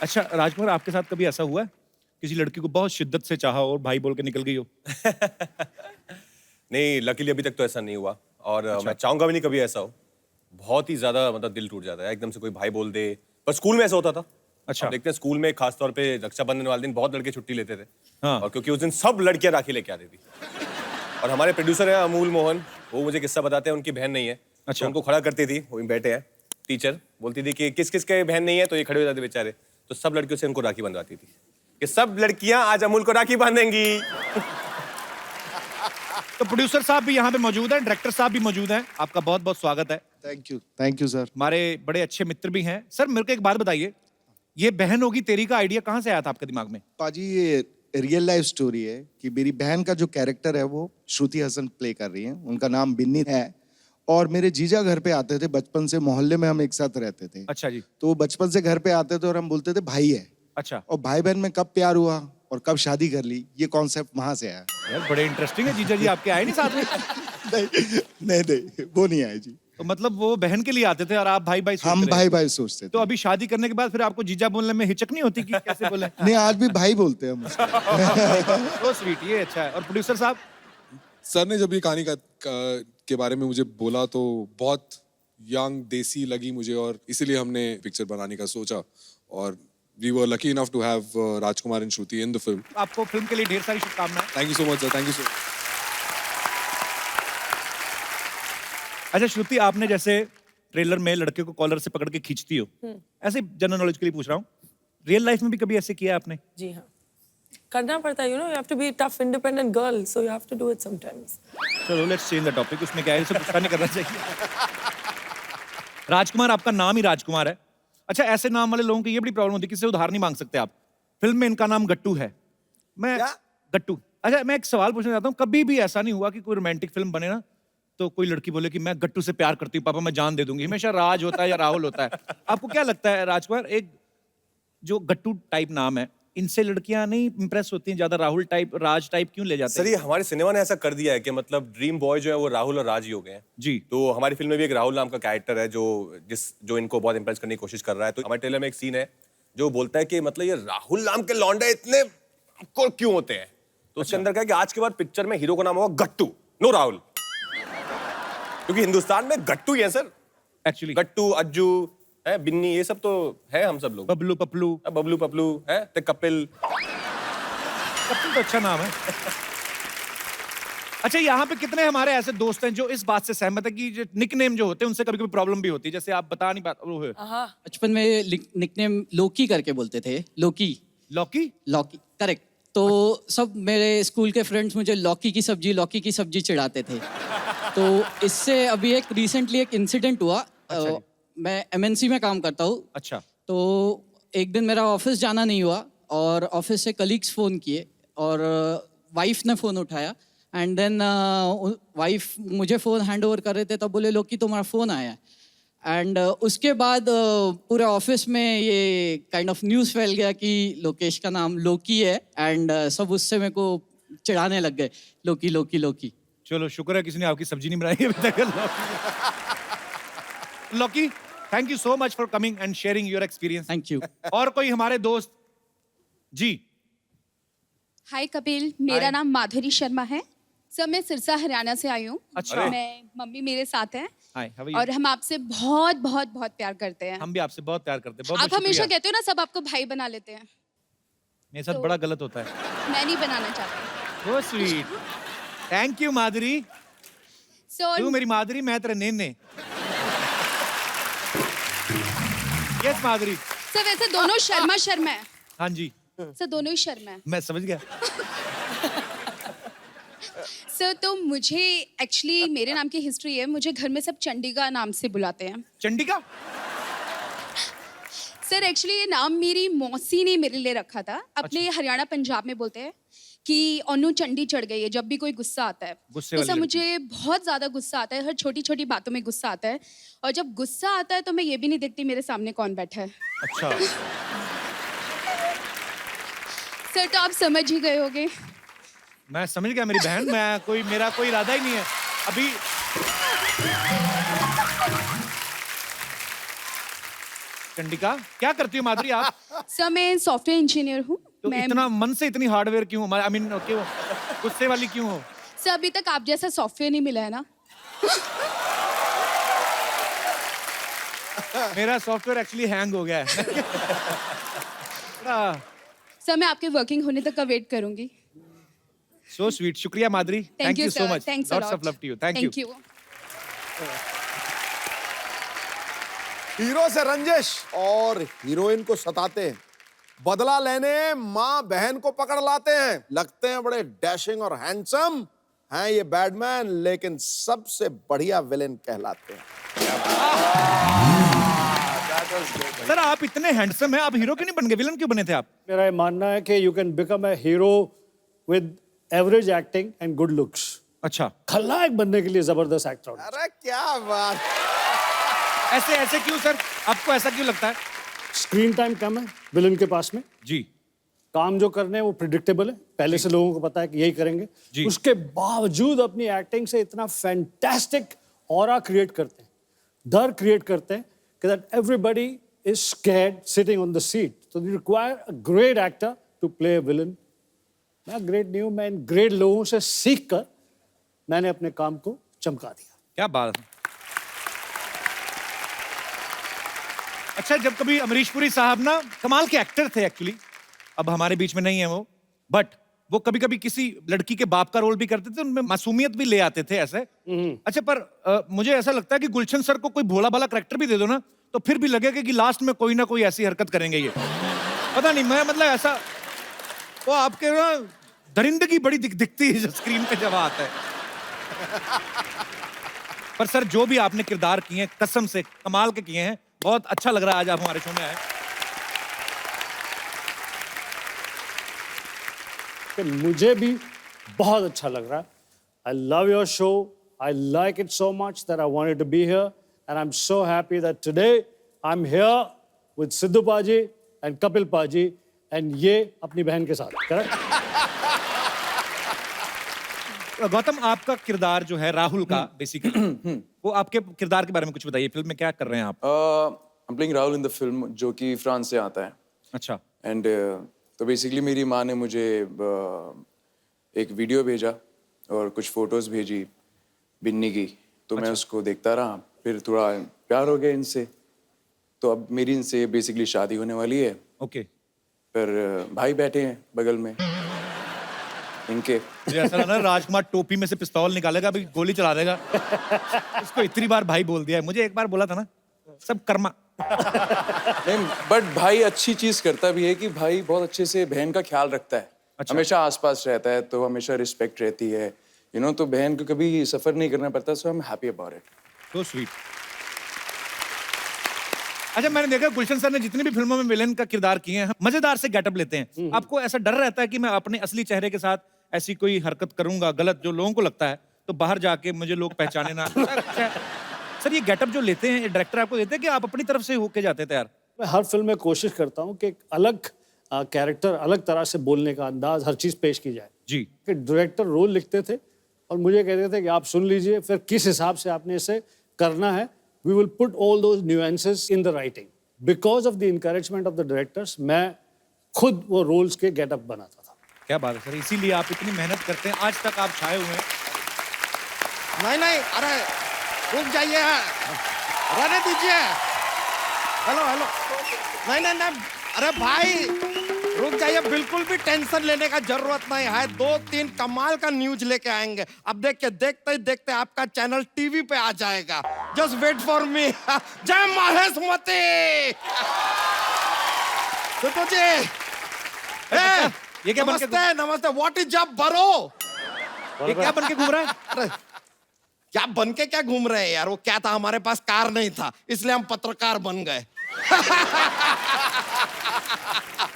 अच्छा राजकुमार, आपके साथ कभी ऐसा हुआ है किसी लड़की को बहुत शिद्दत से चाहा और भाई बोल के निकल गई हो? नहीं, लकीली अभी तक तो ऐसा नहीं हुआ और मैं चाहूंगा भी नहीं कभी ऐसा हो। बहुत ही ज्यादा मतलब दिल टूट जाता है एकदम से कोई भाई बोल दे। पर स्कूल में ऐसा होता था। अच्छा। देखते हैं स्कूल में खास तौर पे रक्षाबंधन वाले दिन बहुत लड़के छुट्टी लेते थे। हाँ। और क्योंकि उस दिन सब लड़कियां राखी लेके आती थी और हमारे प्रोड्यूसर हैं अमूल मोहन, वो मुझे किस्सा बताते हैं, उनकी बहन नहीं है। अच्छा। तो उनको खड़ा करती थी, वो बैठे हैं, टीचर बोलती थी कि किस किस के बहन नहीं है, तो ये खड़े हो जाते बेचारे। तो सब लड़कियों से उनको राखी बंधवाती थी कि सब लड़कियां आज अमूल को राखी बांधेंगी। तो प्रोड्यूसर साहब भी यहाँ पे मौजूद हैं, डायरेक्टर साहब भी मौजूद हैं, आपका बहुत बहुत स्वागत है। Thank you sir. हमारे बड़े अच्छे मित्र भी हैं। सर मेरे को एक बात बताइए, ये बहन होगी तेरी का आइडिया कहाँ से आया था आपके दिमाग में? पाजी, ये रियल लाइफ स्टोरी है कि मेरी बहन का जो कैरेक्टर है वो श्रुति हसन प्ले कर रही है। उनका नाम बिन्नी है और मेरे जीजा घर पे आते थे बचपन से, मोहल्ले में हम एक साथ रहते थे। अच्छा जी। तो वो बचपन से घर पे आते थे और हम बोलते थे भाई है। अच्छा। और भाई बहन में कब प्यार हुआ और कब शादी कर ली, ये कॉन्सेप्ट वहां से आया। यार बड़े इंटरेस्टिंग है, जीजा जी आपके आए नहीं साथ में? नहीं, वो नहीं आए जी। तो मतलब वो बहन के लिए आते थे और आप भाई भाई हम भाई भाई सोचते थे। तो अभी शादी करने के बाद फिर आपको जीजा बोलने में हिचक नहीं होती कि कैसे बोले? नहीं, आज भी भाई बोलते हैं हम उसको। तो स्वीट, ये अच्छा है। और प्रोड्यूसर साहब? सर ने जब ये कहानी के बारे में मुझे बोला तो बहुत यंग देसी लगी मुझे और इसीलिए हमने पिक्चर बनाने का सोचा और we were lucky enough to have Rajkumar and Shruti in the film. आपको फिल्म के लिए ढेर सारी शुभकामनाएं। Thank you so much sir, thank you so much. अच्छा श्रुति, आपने जैसे ट्रेलर में लड़के को कॉलर से पकड़ के खींचती हो, ऐसे जनरल नॉलेज के लिए पूछ रहा हूँ, रियल लाइफ में भी कभी ऐसे किया आपने? जी हाँ, करना पड़ता है, you know, you have to be a tough independent girl, so you have to do it sometimes. चलो लेट्स चेंज द टॉपिक, उसमें क्या है, इसे गुस्सा नहीं करना चाहिए। राजकुमार, आपका नाम ही राजकुमार है। अच्छा, ऐसे नाम वाले लोगों की ये बड़ी प्रॉब्लम होती है, किसी से उधार नहीं मांग सकते आप। फिल्म में इनका नाम गट्टू है। गट्टू। अच्छा, मैं एक सवाल पूछना चाहता हूँ, कभी भी ऐसा नहीं हुआ कि कोई रोमांटिक फिल्म बने ना तो कोई लड़की बोले कि मैं गट्टू से प्यार करती हूँ, पापा मैं जान दे दूंगी? हमेशा राज होता है या राहुल होता है। आपको क्या लगता है राजकुमार, एक जो गट्टू टाइप नाम है, इनसे लड़कियां नहीं इंप्रेस होती हैं ज्यादा? राहुल टाइप, राज टाइप क्यों ले जाते हैं? सर, ये हमारे सिनेमा ने ऐसा कर दिया है कि मतलब ड्रीम बॉय जो है वो राहुल और राज ही हो गए हैं जी। तो हमारी फिल्म में भी एक राहुल नाम का कैरेक्टर है जो इनको बहुत इंप्रेस करने की कोशिश कर रहा है। तो हमारे ट्रेलर में एक सीन है जो बोलता है कि मतलब ये राहुल नाम के लौंडे इतने आपको क्यों होते हैं। तो उसके अंदर क्या है कि आज के बाद पिक्चर में हीरो का नाम होगा गट्टू, नो राहुल, क्योंकि हिंदुस्तान में गट्टू ही है सर। एक्चुअली गट्टू, अज्जू है, बिन्नी, ये सब तो है हम सब लोग। बबलू पपलू, बबलू पपलू है, ते कपिल। कपिल तो अच्छा नाम है। अच्छा, यहाँ पे कितने हमारे ऐसे दोस्त हैं जो इस बात से सहमत है कि जो निकनेम जो होते हैं उनसे कभी कभी प्रॉब्लम भी होती है, जैसे आप बता नहीं पाते? बचपन में निकनेम लोकी करके बोलते थे। लोकी, लौकी, लौकी, करेक्ट। तो सब मेरे स्कूल के फ्रेंड्स मुझे लौकी की सब्जी चिढ़ाते थे। तो इससे अभी एक रिसेंटली एक इंसिडेंट हुआ। मैं एमएनसी में काम करता हूँ। अच्छा। तो एक दिन मेरा ऑफिस जाना नहीं हुआ और ऑफिस से कलीग्स फ़ोन किए और वाइफ ने फ़ोन उठाया एंड देन वाइफ मुझे फ़ोन हैंड ओवर कर रहे थे, तब बोले लोकी तुम्हारा फ़ोन आया है। एंड उसके बाद पूरे ऑफिस में ये काइंड ऑफ न्यूज़ फैल गया कि लोकेश का नाम लोकी है एंड सब उससे मेरे को चिढ़ाने लग गए, लोकी लोकी लोकी। चलो शुक्र है किसी ने आपकी सब्जी नहीं बनाई अभी तक। Loki, thank you so much for coming and sharing your experience. Thank you. और कोई हमारे दोस्त जी? हाय कपिल, मेरा नाम माधुरी शर्मा है। सर मैं सिरसा हरियाणा से आई हूँ। अच्छा। मैं मम्मी मेरे साथ हैं हाय, हाउ आर यू? और हम आपसे बहुत बहुत बहुत प्यार करते हैं। हम भी आपसे बहुत प्यार करते हैं। बहुत आप बहुत हमेशा शुक्रिया। कहते हो ना सब आपको भाई बना लेते हैं, मेरे साथ बड़ा गलत होता है। मैं नहीं बनाना चाहती। So sweet. Thank you Madhuri. So तू मेरी माधुरी, मैं तेरा नेने। यस माधुरी। सर वैसे दोनों शर्मा शर्मा है। हाँ जी। सर दोनों ही शर्मा है। मैं समझ गया। सर तो मुझे एक्चुअली मेरे नाम की हिस्ट्री है, मुझे घर में सब चंडिका नाम से बुलाते हैं। चंडिका? सर एक्चुअली ये नाम मेरी मौसी ने मेरे लिए रखा था। अपने हरियाणा पंजाब में बोलते हैं कि ओनू चंडी चढ़ गई है जब भी कोई गुस्सा आता है। गुस्से तो वाली सर लड़की। मुझे बहुत ज्यादा गुस्सा आता है, हर छोटी छोटी बातों में गुस्सा आता है और जब गुस्सा आता है तो मैं ये भी नहीं देखती मेरे सामने कौन बैठा है। अच्छा। सर तो आप समझ ही गए होगे। मैं समझ गया मेरी बहन, मेरा कोई इरादा ही नहीं है अभी। चंडिका, क्या करती हो माधुरी आप? सर मैं सॉफ्टवेयर इंजीनियर हूँ। तो मैं इतना मन से इतनी हार्डवेयर क्यों? आई मीन क्यों गुस्से वाली क्यों हो? सर अभी तक आप जैसा सॉफ्टवेयर नहीं मिला है ना। मेरा सॉफ्टवेयर एक्चुअली हैंग हो गया है। सर मैं आपके वर्किंग होने तक का वेट करूंगी। So sweet. शुक्रिया Madhuri. Thank you so sir. Much. Thanks lots of love to you. Thank you. Hero से रंजिश और हीरोइन को सताते हैं, बदला लेने माँ बहन को पकड़ लाते हैं, लगते हैं बड़े डैशिंग और हैंडसम हैं ये बैडमैन, लेकिन सबसे बढ़िया विलेन कहलाते हैं। सर आप इतने हैंडसम हैं, आप हीरो क्यों नहीं बन गए? विलन क्यों बने थे आप? मेरा ये मानना है कि you can become a hero with average acting and good looks. अच्छा। खलनायक बनने के लिए जबरदस्त एक्टर होना अरे क्या बात! ऐसे क्यों सर? आपको ऐसा क्यों लगता है? स्क्रीन टाइम कम है विलन के पास में जी। काम जो करने हैं वो प्रिडिक्टेबल है, पहले से लोगों को पता है कि यही करेंगे जी। उसके बावजूद अपनी एक्टिंग से इतना फैंटास्टिक ऑरा क्रिएट करते हैं, डर क्रिएट करते हैं कि that everybody is scared sitting on the seat. So you require a great actor to play a villain. मैं ग्रेट नहीं हूं, मैं इन ग्रेट लोगों से सीख कर मैंने अपने काम को चमका दिया। क्या बात है। अच्छा, जब कभी अमरीश पुरी साहब ना कमाल के एक्टर थे एक्चुअली, अब हमारे बीच में नहीं है वो, बट वो कभी कभी किसी लड़की के बाप का रोल भी करते थे, उनमें मासूमियत भी ले आते थे ऐसे। अच्छा, पर मुझे ऐसा लगता है कि गुलशन सर को कोई भोला भाला करैक्टर भी दे दो ना, तो फिर भी लगेगा कि लास्ट में कोई ना कोई ऐसी हरकत करेंगे ये। पता नहीं, मैं मतलब ऐसा वो आपके ना दरिंदगी बड़ी दिखती है स्क्रीन पे जब आता है। पर सर जो भी आपने किरदार किए हैं कसम से कमाल के किए हैं, बहुत अच्छा लग रहा है आज आप हमारे शो में आए। कि मुझे भी बहुत अच्छा लग रहा है। I love your show. I like it so much that I wanted to be here, and I'm so happy that today I'm here with Sidhu Paji and Kapil Paji, and ये अपनी बहन के साथ, correct? गौतम, आपका किरदार जो है राहुल का बेसिकली, वो आपके किरदार के बारे में कुछ बताइए। फिल्म में क्या कर रहे हैं आप? I'm playing Rahul in the film, जो कि फ्रांस से आता है। अच्छा। एंड तो बेसिकली मेरी माँ ने मुझे एक वीडियो भेजा और कुछ फोटोज भेजी बिन्नी की, तो मैं उसको देखता रहा, फिर थोड़ा प्यार हो गया इनसे, तो अब मेरी इनसे बेसिकली शादी होने वाली है। ओके। फिर भाई बैठे हैं बगल में इनके। मुझे ऐसा लगा राजकुमार टोपी में से पिस्तौल निकालेगा, अभी गोली चला देगा। इसको इतनी बार भाई बोल दिया है, मुझे एक बार बोला था ना, सब कर्मा। नहीं, बट भाई अच्छी चीज करता भी है कि भाई बहुत अच्छे से बहन का ख्याल रखता है। अच्छा। हमेशा आसपास रहता है, तो हमेशा रिस्पेक्ट रहती है, तो बहन को कभी सफर नहीं करना पड़ता, so I am happy about it. तो स्वीट। अच्छा, मैंने देखा गुलशन सर ने जितनी भी फिल्मों में विलेन का किरदार किए हैं, मजेदार से गेटअप लेते हैं। आपको ऐसा डर रहता है कि मैं अपने असली चेहरे के साथ ऐसी कोई हरकत करूंगा गलत, जो लोगों को लगता है, तो बाहर जाके मुझे लोग पहचाने ना? सर, ये गेटअप जो लेते हैं डायरेक्टर आपको देते हैं कि आप अपनी तरफ से होके जाते हैं तैयार? मैं हर फिल्म में कोशिश करता हूँ कि एक अलग कैरेक्टर, अलग तरह से बोलने का अंदाज, हर चीज पेश की जाए जी। कि डायरेक्टर रोल लिखते थे और मुझे कहते थे कि आप सुन लीजिए, फिर किस हिसाब से आपने इसे करना है। We will put all those nuances in the writing. Because of the encouragement of the directors मैं खुद वो रोल्स के गेटअप बनाता था। क्या बात है सर, इसीलिए आप इतनी मेहनत करते हैं, आज तक आप छाए हुए हैं। नहीं, अरे रुक जाइए, रहने दीजिए। हेलो, नहीं, अरे भाई रुक जाइए, बिल्कुल भी टेंशन लेने का जरूरत नहीं है। 2-3 कमाल का न्यूज लेके आएंगे। अब देखिए, देखते ही देखते आपका चैनल टीवी पे आ जाएगा। Just wait for me. जय महेशमती। तो जी, ये क्या बन के नमस्ते, व्हाट इज जब बरो? ये क्या बन के घूम रहा है? अरे क्या बन के क्या घूम रहे हैं यार? वो क्या था, हमारे पास कार नहीं था, इसलिए हम पत्रकार बन गए।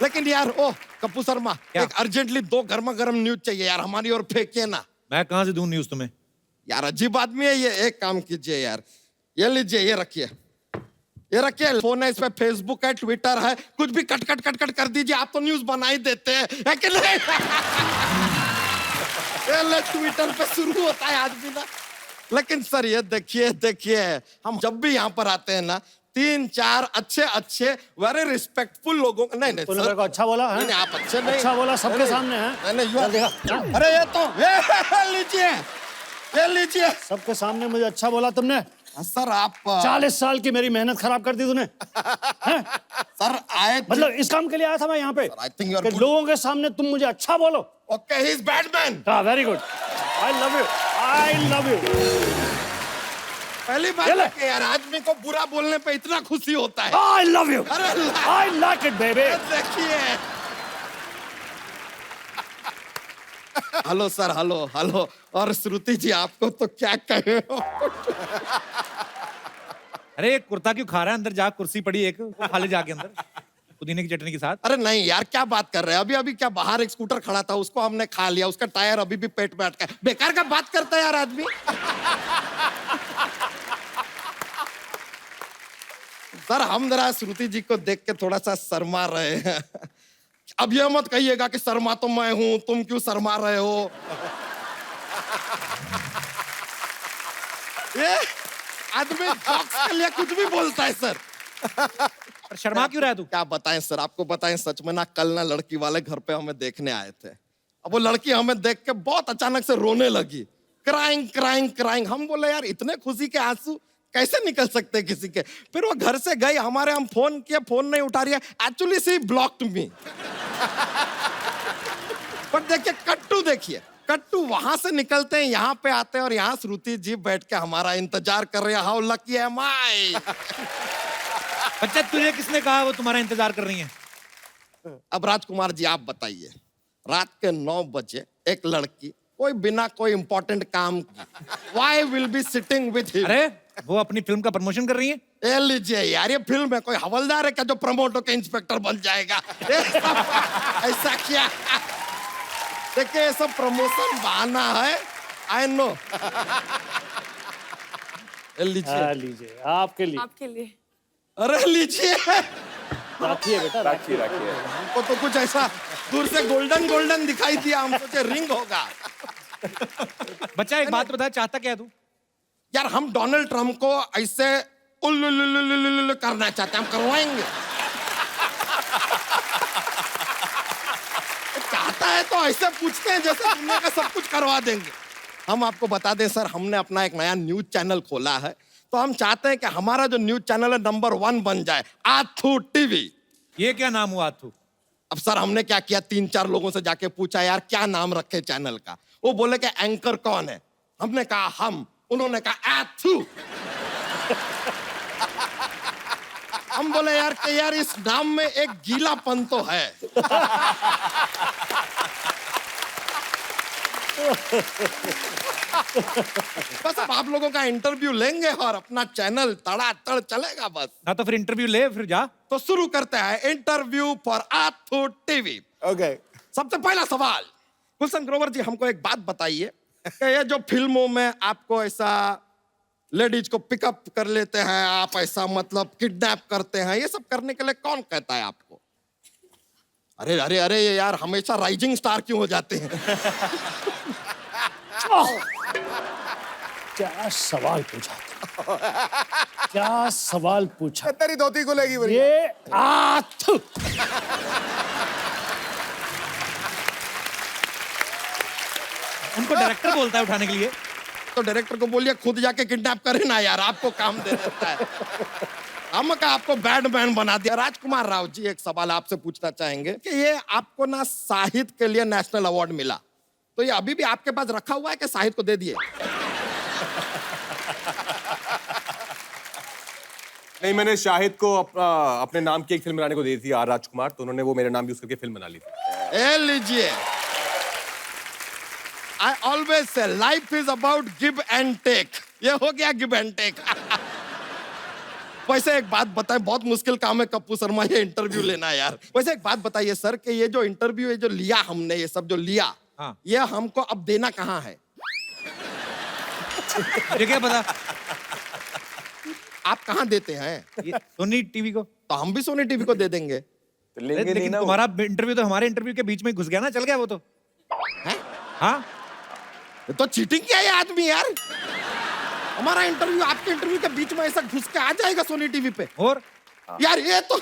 लेकिन यार, ओ कपूर शर्मा, एक अर्जेंटली 2 गर्मा गर्म न्यूज चाहिए यार, हमारी ओर फेंकिए ना। मैं कहां से दूं न्यूज तुम्हें? यार अजीब आदमी है ये। एक काम कीजिए यार, ये लीजिए, ये रखिए, ये रखिए। फोन है, इस पे फेसबुक है, ट्विटर है, कुछ भी कट कर दीजिए, आप तो न्यूज बना ही देते हैं, है कि नहीं? ये ट्विटर पे शुरू होता है आदमी ना। लेकिन सर ये देखिए, हम जब भी यहाँ पर आते हैं ना, 3-4 अच्छे वेरी रिस्पेक्टफुल लोगों को, नहीं तूने मेरे को अच्छा बोला है? नहीं, आप अच्छे नहीं, अच्छा बोला सबके सामने है। नहीं, अरे ये तो ये लीजिए, सबके सामने मुझे अच्छा बोला तुमने। सर आप 40 साल की मेरी मेहनत खराब कर दी तूने। सर आए, मतलब इस काम के लिए आया था मैं यहाँ पे कि लोगों के सामने तुम मुझे अच्छा बोलो। Okay, he is bad man. हाँ, very good, I love you. पहली बार कि यार आदमी को बुरा बोलने पे इतना खुशी होता है। आई लव यू, अरे आई लाइक इट बेबी। देखिए, हेलो सर, हेलो। और श्रुति जी, आपको तो क्या कहे। अरे कुर्ता क्यों खा रहा है? अंदर जा, कुर्सी पड़ी एक, वो खा ले जाके अंदर, पुदीने की चटनी के साथ। अरे नहीं यार, क्या बात कर रहे हैं? अभी क्या बाहर एक स्कूटर खड़ा था, उसको हमने खा लिया, उसका टायर अभी भी पेट में अटका है। बेकार का बात करता है यार आदमी। सर हम जरा श्रुति जी को देख के थोड़ा सा शर्मा रहे हैं। अब ये मत कहिएगा कि शर्मा तो मैं हूं, तुम क्यों शर्मा रहे हो? ये आदमी जॉक्स के लिए कुछ भी बोलता है सर। पर शर्मा क्यों रहा है तू? क्या बताएं सर, आपको बताएं, सच में ना, कल ना लड़की वाले घर पे हमें देखने आए थे। अब वो लड़की हमें देख के बहुत अचानक से रोने लगी, क्राइंग। हम बोले यार, इतने खुशी के आंसू कैसे निकल सकते किसी के? फिर वो घर से गई, हमारे हम फोन किए, फोन नहीं उठा रही है। एक्चुअली सी ब्लॉक्ड मी। पर देखिए, कट्टू वहां से निकलते हैं, यहाँ पे आते हैं, और यहाँ श्रुति जी बैठ के हमारा इंतजार कर रही है। हाउ लकी एम आई। बच्चा, तुझे किसने कहा वो तुम्हारा इंतजार कर रही है? अब राजकुमार जी आप बताइए, रात के 9 बजे एक लड़की, कोई बिना कोई इंपॉर्टेंट काम, why will be sitting with him? अरे वो अपनी फिल्म का प्रमोशन कर रही है। ये लीजिए यार, ये फिल्म है, कोई हवलदार है क्या जो प्रमोट होकर इंस्पेक्टर बन जाएगा? ऐसा क्या? देखिए, ये सब प्रमोशन बहाना है, आई नो। लीजिए, आपके लिए। अरे लीजिए, राखिए बेटा, राखिए। हमको तो कुछ ऐसा दूर से गोल्डन दिखाई दिया, हम सोचे रिंग होगा। बच्चा एक बात बता, चाहता क्या तू? यार हम डोनाल्ड ट्रम्प को ऐसे उल्लू करना चाहते हैं, हम करवाएंगे। चाहता है तो ऐसे पूछते हैं जैसे दुनिया का सब कुछ करवा देंगे। हम आपको बता दें सर, हमने अपना एक नया न्यूज चैनल खोला है, तो हम चाहते हैं कि हमारा जो न्यूज चैनल है नंबर 1 बन जाए, आथू टीवी। ये क्या नाम हुआ आथू? अब सर हमने क्या किया, 3-4 लोगों से जाके पूछा यार क्या नाम रखे चैनल का। वो बोले कि एंकर कौन है? हमने कहा हम, उन्होंने कहा आथू। हम बोले यार कि यार इस नाम में एक गीलापन तो है। बस अब आप लोगों का इंटरव्यू लेंगे और अपना चैनल तड़ातड़ चलेगा बस। हाँ तो फिर इंटरव्यू ले, फिर जा। तो शुरू करते हैं इंटरव्यू फॉर आथू टीवी। ओके। सबसे पहला सवाल, गुलशन ग्रोवर जी, हमको एक बात बताइए कि ये जो फिल्मों में आपको ऐसा लेडीज को पिकअप कर लेते हैं, आप ऐसा मतलब किडनैप करते हैं, ये सब करने के लिए कौन कहता है आपको? अरे अरे अरे ये यार हमेशा राइजिंग स्टार क्यों हो जाते हैं? क्या सवाल पूछा? क्या सवाल पूछा? तेरी धोती को लेगी बोली। ये आथ उनको डायरेक्टर बोलता है उठाने के लिए। तो डायरेक्टर को बोलिए खुद जाके किडनैप करे ना यार, आपको काम दे देता है। हम का आपको बैडमैन बना दिया। राजकुमार राव जी, एक सवाल आपसे पूछना चाहेंगे कि ये आपको ना साहित्य के लिए नेशनल अवार्ड मिला, तो ये अभी भी आपके पास रखा हुआ है कि साहित्य को दे दिए? नहीं, मैंने शाहिद को अपने नाम की एक फिल्म बनाने को दी थी, आर राजकुमार, तो उन्होंने वो मेरे नाम यूज करके फिल्म बना ली थी। ए लीजिए, I always say life is about give and take. ये हो गया give and take. वैसे एक बात बताएं, बहुत मुश्किल काम है कप्पू शर्मा ये इंटरव्यू लेना यार। वैसे एक बात बताइए सर कि ये जो इंटरव्यू है जो लिया हमने, ये सब जो लिया, हाँ। ये हमको अब देना कहाँ है? ये क्या पता? आप कहाँ देते हैं? सोनी टीवी को। तो हम भी सोनी टीवी को दे देंगे। तो लेंगे नहीं लेकिन ना वो। तुम्हारा इंटरव्यू तो हमारे इंटरव्यू के बीच में घुस गया ना, चल गया वो तो। हाँ तो चीटिंग किया ये आदमी यार। हमारा इंटरव्यू आपके इंटरव्यू के बीच में ऐसा घुस के आ जाएगा सोनी टीवी पे? और यार ये तो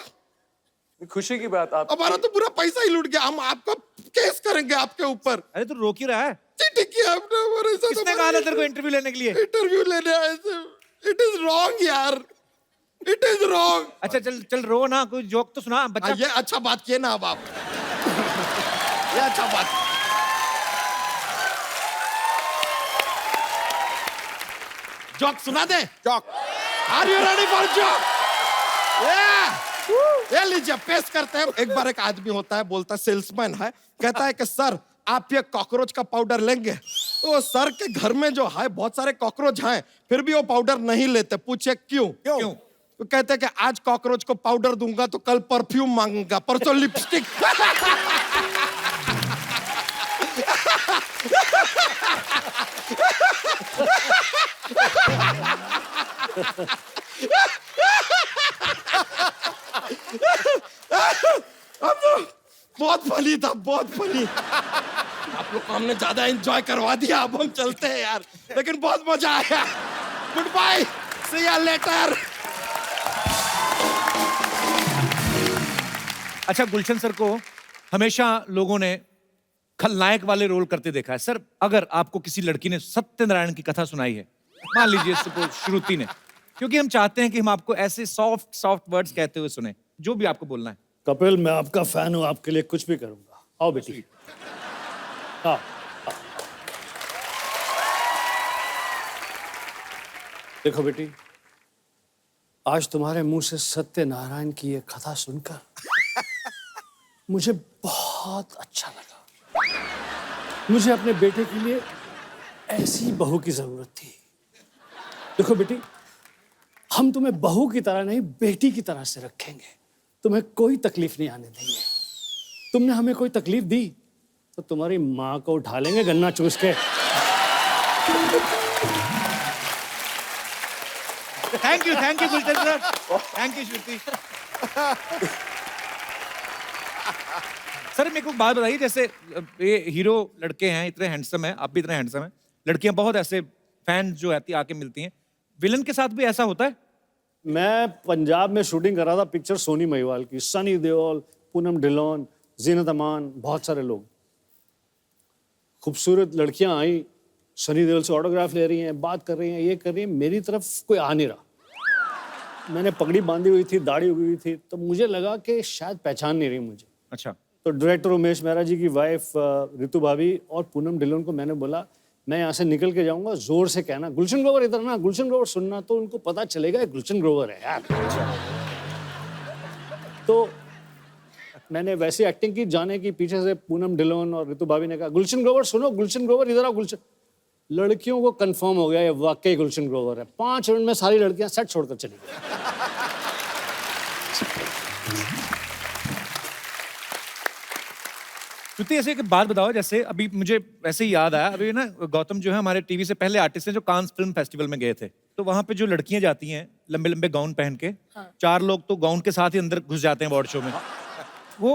खुशी की बात। आप हमारा तो पूरा पैसा ही लूट गया। हम आपको केस करेंगे आपके ऊपर। अरे तू रोक ही रहा है। चीटिंग किया आपने हमारे साथ। किसने कहा था तेरे को इंटरव्यू लेने के लिए? इंटरव्यू लेने आए थे। इट इज रॉन्ग यार, इट इज रॉन्ग। अच्छा चल चल रो ना, कोई जोक तो सुना बच्चा। ये अच्छा बात किए ना अब आप। ये अच्छा बात। जोक सुना दे। Joke. Are you ready for joke? ये लीजिए पेश करते हैं। एक बार एक आदमी होता है, बोलता है, सेल्समैन है, कहता है कि सर आप ये कॉकरोच का पाउडर लेंगे? तो सर के घर में जो है बहुत सारे कॉकरोच हैं, फिर भी वो पाउडर नहीं लेते। पूछे क्यों? क्यों? तो कहते हैं कि आज कॉकरोच को पाउडर दूंगा तो कल परफ्यूम मांगूंगा, परसों लिपस्टिक। बहुत फनी था, बहुत फनी। आप लोग को हमने ज्यादा एंजॉय करवा दिया, अब हम चलते हैं यार, लेकिन बहुत मजा आया। Good bye, see you later. अच्छा, गुलशन सर को हमेशा लोगों ने खलनायक वाले रोल करते देखा है। सर, अगर आपको किसी लड़की ने सत्यनारायण की कथा सुनाई है, मान लीजिए सपोज श्रुति ने, क्योंकि हम चाहते हैं कि हम आपको ऐसे सॉफ्ट सॉफ्ट वर्ड्स कहते हुए सुने, जो भी आपको बोलना है। कपिल, मैं आपका फैन हूं, आपके लिए कुछ भी करूंगा। आओ बेटी। हाँ, देखो बेटी, आज तुम्हारे मुंह से सत्यनारायण की ये कथा सुनकर मुझे बहुत अच्छा लगा। मुझे अपने बेटे के लिए ऐसी बहू की जरूरत थी। देखो बेटी, हम तुम्हें बहू की तरह नहीं, बेटी की तरह से रखेंगे। तुम्हें कोई तकलीफ नहीं आने देंगे। तुमने हमें कोई तकलीफ दी तो तुम्हारी माँ को उठा लेंगे गन्ना चूस के। Thank you Gulshan sir, thank you Shruti. Sir, मेरे को बात बताइए, जैसे ये हीरो लड़के हैं, इतने हैंडसम हैं, आप भी इतने हैंडसम हैं, लड़कियां बहुत ऐसे फैन जो आती आके मिलती हैं, विलन के साथ भी ऐसा होता है? मैं पंजाब में शूटिंग कर रहा था पिक्चर सोनी महिवाल की, सनी देओल, पूनम ढिल्लोन, जीनत अमान, बहुत सारे लोग। खूबसूरत लड़कियां आई, सनी देओल से ऑटोग्राफ ले रही हैं, बात कर रही हैं, ये कर रही हैं, मेरी तरफ कोई आ नहीं रहा। मैंने पगड़ी बांधी हुई थी, दाढ़ी हुई थी, तो मुझे लगा कि शायद पहचान नहीं रही मुझे। अच्छा। तो डायरेक्टर उमेश मेहरा जी की वाइफ रितु भाभी और पूनम ढिल्लोन को मैंने बोला, मैं यहाँ से निकल के जाऊंगा, जोर से कहना गुलशन ग्रोवर इधर ना, गुलशन ग्रोवर सुनना, तो उनको पता चलेगा गुलशन ग्रोवर है यार। तो मैंने वैसी एक्टिंग की जाने की पीछे से पूनम ढिलोन और ऋतु भाभी ने कहा गुलशन ग्रोवर सुनो, गुलशन ग्रोवर इधर आओ गुलशन। लड़कियों को कंफर्म हो गया ये वाकई गुलशन ग्रोवर है। 5 मिनट में सारी लड़कियां सेट छोड़कर चली गई। श्रुति ऐसे एक बात बताओ, जैसे अभी मुझे वैसे ही याद आया, अभी ना गौतम जो है हमारे टीवी से पहले आर्टिस्ट हैं जो कांस फिल्म फेस्टिवल में गए थे, तो वहां पे जो लड़कियां जाती हैं लंबे लंबे गाउन पहन के, 4 लोग तो गाउन के साथ ही अंदर घुस जाते हैं अवार्ड शो में, वो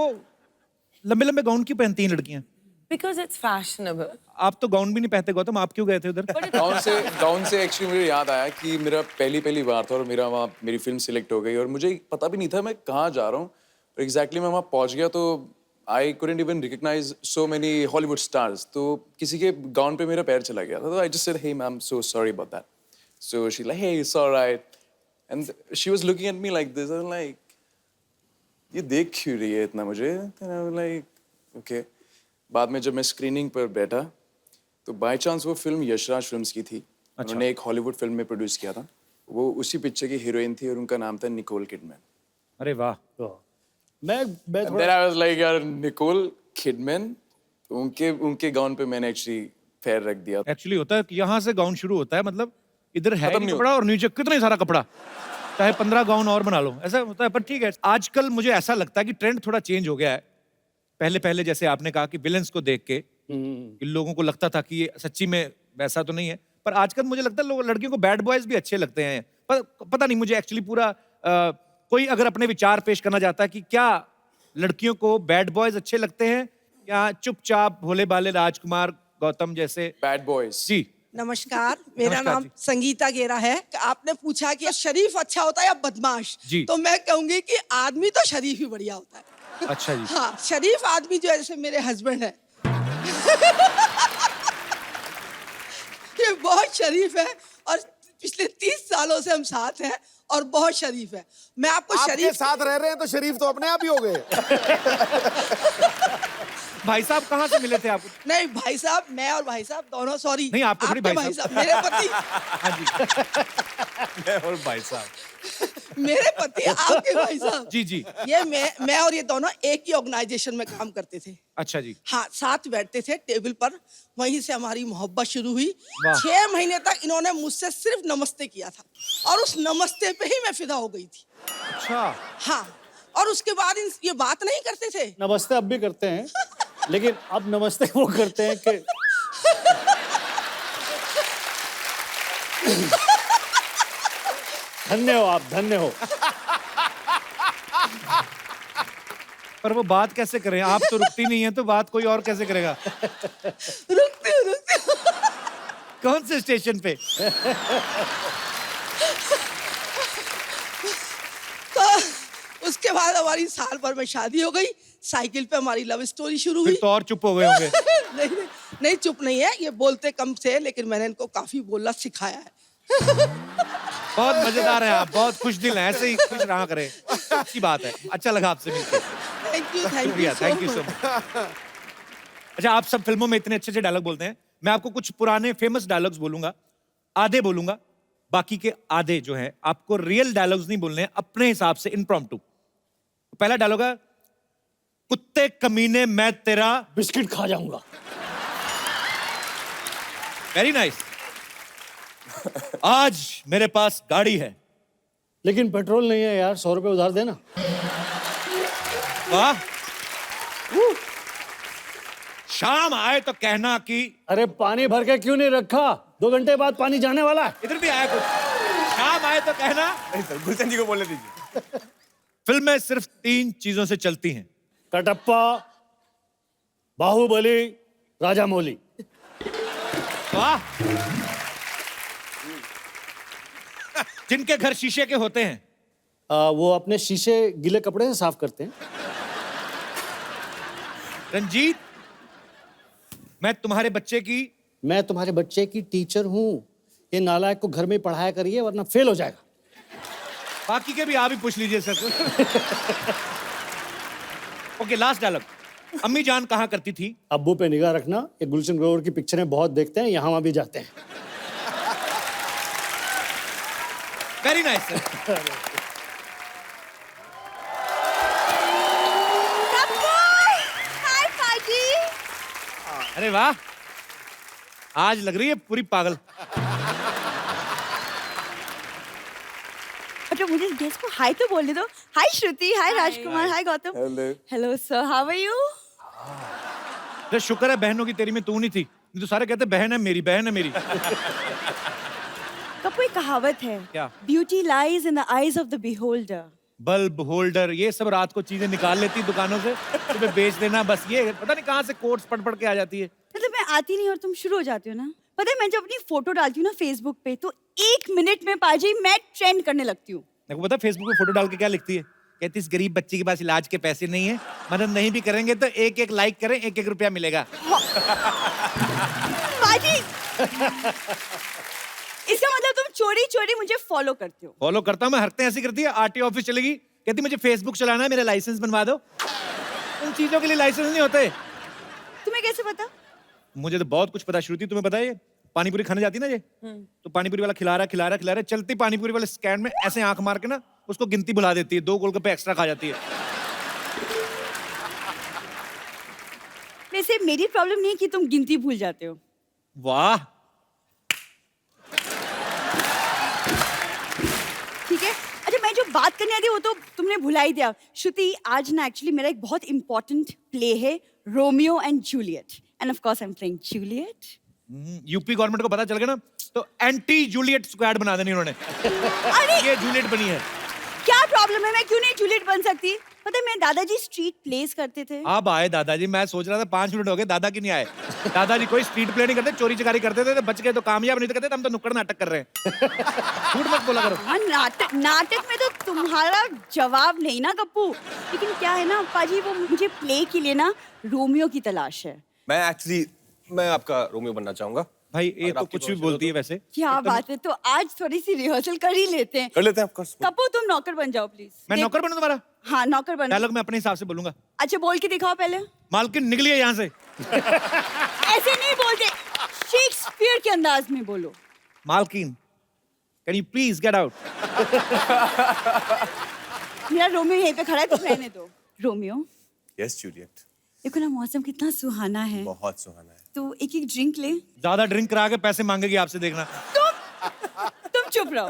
लंबे लंबे गाउन क्यों पहनती हैं लड़कियां? Because it's fashionable. आप तो गाउन भी नहीं पहनते गौतम, आप क्यों गए थे उधर? गाउन से एक्चुअली मुझे याद आया कि मेरा पहली बार था और मेरी फिल्म सिलेक्ट हो गई और मुझे पता भी नहीं था मैं कहाँ जा रहा हूँ। एग्जैक्टली मैं वहाँ पहुँच गया तो आई couldn't even recognize so many Hollywood stars. तो किसी के गाउन पे मेरा पैर चला गया था, तो I just said, hey ma'am, so sorry about that. So she's like, hey, it's all right. And she was looking at me like this. I'm like, ये देख क्यों रही है इतना मुझे? And I'm like, okay. बाद में जब मैं स्क्रीनिंग पर बैठा तो बाय चांस वो फिल्म यशराज फिल्म्स की थी। उन्होंने एक हॉलीवुड फिल्म में प्रोड्यूस किया था, वो उसी पिक्चर की हीरोइन थी और उनका नाम था निकोल किडमैन। अरे वाह। मैं Then I was like, यार निकोल किडमैन, उनके गाउन पे मैंने एक्चुअली पैर रख दिया। एक्चुअली होता है कि यहाँ से गाउन शुरू होता है, मतलब इधर है खत्म नहीं कपड़ा और नीचे कितना ही सारा कपड़ा, चाहे 15 गाउन और बना लो, ऐसा होता है। पर ठीक है, आजकल मुझे ऐसा लगता है कि ट्रेंड थोड़ा चेंज हो गया है। पहले जैसे आपने कहा कि विलेंस को देख के इन लोगों को लगता था कि ये सच्ची में वैसा तो नहीं है, पर आजकल मुझे लगता है लोग लड़कियों को बैड बॉयज भी अच्छे लगते हैं। पर पता नहीं मुझे एक्चुअली पूरा कोई अगर अपने विचार पेश करना चाहता है कि क्या लड़कियों को बैड बॉयज अच्छे लगते हैं या चुपचाप भोले भाले राजकुमार गौतम जैसे बैड बॉयज? जी नमस्कार, मेरा नमस्कार नाम जी। संगीता गेरा है। आपने पूछा कि शरीफ अच्छा होता है या बदमाश, जी। तो मैं कहूंगी कि आदमी तो शरीफ ही बढ़िया होता है। अच्छा जी। हाँ, शरीफ आदमी जो है, जैसे मेरे हस्बैंड है ये बहुत शरीफ है और पिछले 30 सालों से हम साथ हैं और बहुत शरीफ है। मैं आपको आपके शरीफ साथ रह रहे हैं तो शरीफ तो अपने आप ही हो गए। भाई साहब कहाँ से मिले थे आप? नहीं भाई साहब, मैं और भाई साहब दोनों, सॉरी नहीं, आप तो थोड़ी आपके भाई साहब। मेरे पति हाँ जी। मैं और भाई साहब। मेरे पति आपके भाई साहब। जी जी। ये मैं और ये दोनों एक ही ऑर्गेनाइजेशन में काम करते थे। अच्छा जी। हाँ, साथ बैठते थे टेबल पर, वहीं से हमारी मोहब्बत शुरू हुई। वाह। 6 महीने तक इन्होंने मुझसे सिर्फ नमस्ते किया था और उस नमस्ते पे ही मैं फिदा हो गई थी। अच्छा। हाँ, और उसके बाद ये बात नहीं करते थे। नमस्ते अब भी करते हैं, लेकिन अब नमस्ते वो करते हैं कि धन्य हो आप, धन्य हो। पर वो बात कैसे करें, आप तो रुकती नहीं है तो बात कोई और कैसे करेगा? रुकती हूँ। कौन से स्टेशन पे? तो उसके बाद हमारी साल भर में शादी हो गई, साइकिल पे हमारी लव स्टोरी शुरू हुई। फिर तो और चुप हो गए होंगे। नहीं चुप नहीं है, ये बोलते कम थे लेकिन मैंने इनको काफी बोलना सिखाया है। बहुत मजेदार है आप, बहुत खुश दिल हैं, ऐसे ही खुश रहा करें। अच्छी बात है, अच्छा लगा आपसे मिलकर। Thank you so much. अच्छा, आप सब फिल्मों में इतने अच्छे डायलॉग बोलते हैं, मैं आपको कुछ पुराने फेमस डायलॉग्स बोलूंगा, आधे बोलूंगा, बाकी के आधे जो है आपको रियल डायलॉग्स नहीं बोलने हैं, अपने हिसाब से इम्प्रॉम्प्टू। पहला डायलॉग है, कुत्ते कमीने मैं तेरा बिस्किट खा जाऊंगा। Very nice. आज मेरे पास गाड़ी है लेकिन पेट्रोल नहीं है यार, 100 रुपए उधार देना। वाह। शाम आए तो कहना कि अरे पानी भर के क्यों नहीं रखा, 2 घंटे बाद पानी जाने वाला है। इधर भी आया कुछ। शाम आए तो कहना। नहीं सर, गुलशन जी को बोलने दीजिए। फिल्में सिर्फ 3 चीजों से चलती हैं, कटप्पा, बाहुबली, राजामौली। वाह। जिनके घर शीशे के होते हैं, वो अपने शीशे गीले कपड़े से साफ करते हैं। रंजीत, मैं तुम्हारे बच्चे की टीचर हूं, ये नालायक को घर में पढ़ाया करिए वरना फेल हो जाएगा। बाकी के भी आप ही पूछ लीजिए सर। Okay, last dialogue. अम्मी जान कहाँ करती थी? अब्बू पे निगाह रखना, ये गुलशन ग्रोवर की पिक्चरें बहुत देखते हैं, यहाँ वहाँ भी जाते हैं। Very nice sir. अरे वाह, आज लग रही है पूरी पागल। अच्छा मुझे गेस्ट को हाय तो बोलने दो। Hi Shruti, hi Rajkumar, hi Gautam. Hello sir, how are you? अरे शुक्र है बहनों की तेरी में तू नहीं थी, नहीं तो सारे कहते बहन है मेरी, बहन है मेरी। कपू एक कहावत है, क्या? Beauty lies in the eyes of the beholder. Bulb holder ये सब रात को चीजें निकाल लेती दुकानों से, तुम्हें बेच देना, बस ये पता नहीं कहाँ से कोट्स पढ़ के आ जाती है। मतलब मैं आती नहीं और तुम शुरू हो जाती हो ना। पता है मैं जब अपनी फोटो डालती हूँ ना फेसबुक पे तो 1 मिनट में पाजी मैं ट्रेंड करने लगती हूँ। मेरे को पता फेसबुक पे फोटो डाल के क्या लिखती है, कहती इस गरीब बच्चे के पास इलाज के पैसे नहीं है, मदद नहीं भी करेंगे तो 1-1 लाइक करें 1-1 रुपया मिलेगा। पाजी इसका मतलब तुम चोरी चोरी मुझे फॉलो करते हो। फॉलो करता हूँ मैं, हरकतें ऐसी करती है। आरटीओ ऑफिस चलेगी, कहती मुझे फेसबुक चलाना है, मेरा लाइसेंस बनवा दो। उन चीजों के लिए लाइसेंस नहीं होते। तुम्हें कैसे पता? मुझे तो बहुत कुछ पता। श्रुति तुम्हें पता है पानीपुरी खाने जाती ना ये, तो पानीपुरी वाला खिला रहा है, चलती पानीपुरी वाले स्टैंड में ऐसे आंख मार के ना उसको गिनती भुला देती है, 2 गोलगप्पे एक्स्ट्रा खा जाती है। वैसे मेरी प्रॉब्लम नहीं है कि तुम गिनती भूल जाते हो। वाह, ठीक है। अच्छा मैं जो बात करने आती वो तो तुमने भुला ही दिया। श्रुति आज ना एक्चुअली मेरा एक बहुत इंपॉर्टेंट प्ले है, Romeo and Juliet, end of course I am playing Juliet. UP government को पता चल गया ना तो एंटी जूलियट स्क्वाड बना देनी उन्होंने। ये जूलियट बनी है। क्या प्रॉब्लम है, मैं क्यों नहीं जूलियट बन सकती? पता है मैं दादाजी स्ट्रीट प्लेस करते थे। अब आए दादाजी, मैं सोच रहा था 5 मिनट हो गए दादा की नहीं आए। दादाजी कोई स्ट्रीट प्ले नहीं करते, चोरी चकारी करते थे, तो बच गए तो कामयाब, नहीं तो कहते हम तो नुक्कड़ नाटक कर रहे हैं। झूठ मत बोला करो। हाँ नाटक में तो तुम्हारा जवाब नहीं ना कप्पू, लेकिन क्या है ना पाजी वो मुझे प्ले के लिए ना रोमियो की तलाश है। मैं आपका रोमियो बनना चाहूंगा। भाई ये तो कुछ भी बोलती है वैसे। क्या बात है, तो आज थोड़ी सी रिहर्सल कर ही लेते हैं। कर लेते हैं ऑफ कप्पू तुम नौकर बन जाओ प्लीज। मैं नौकर बनूं तुम्हारा? हाँ नौकर बन। डायलॉग मैं अपने हिसाब से बोलूंगा। अच्छा बोल के दिखाओ पहले। मालकिन निकलिए यहाँ से। ऐसे नहीं बोलते, शेक्सपियर के अंदाज में बोलो। मालकिन can you please get out. मेरा रोमियो यहीं पे खड़ा है, तुम रहने दो। Romeo yes Juliet. देखो ना मौसम कितना सुहाना है, बहुत सुहाना है। तो एक एक ड्रिंक ले। ज्यादा ड्रिंक करा के पैसे मांगेगी आपसे, देखना। तुम चुप रहो।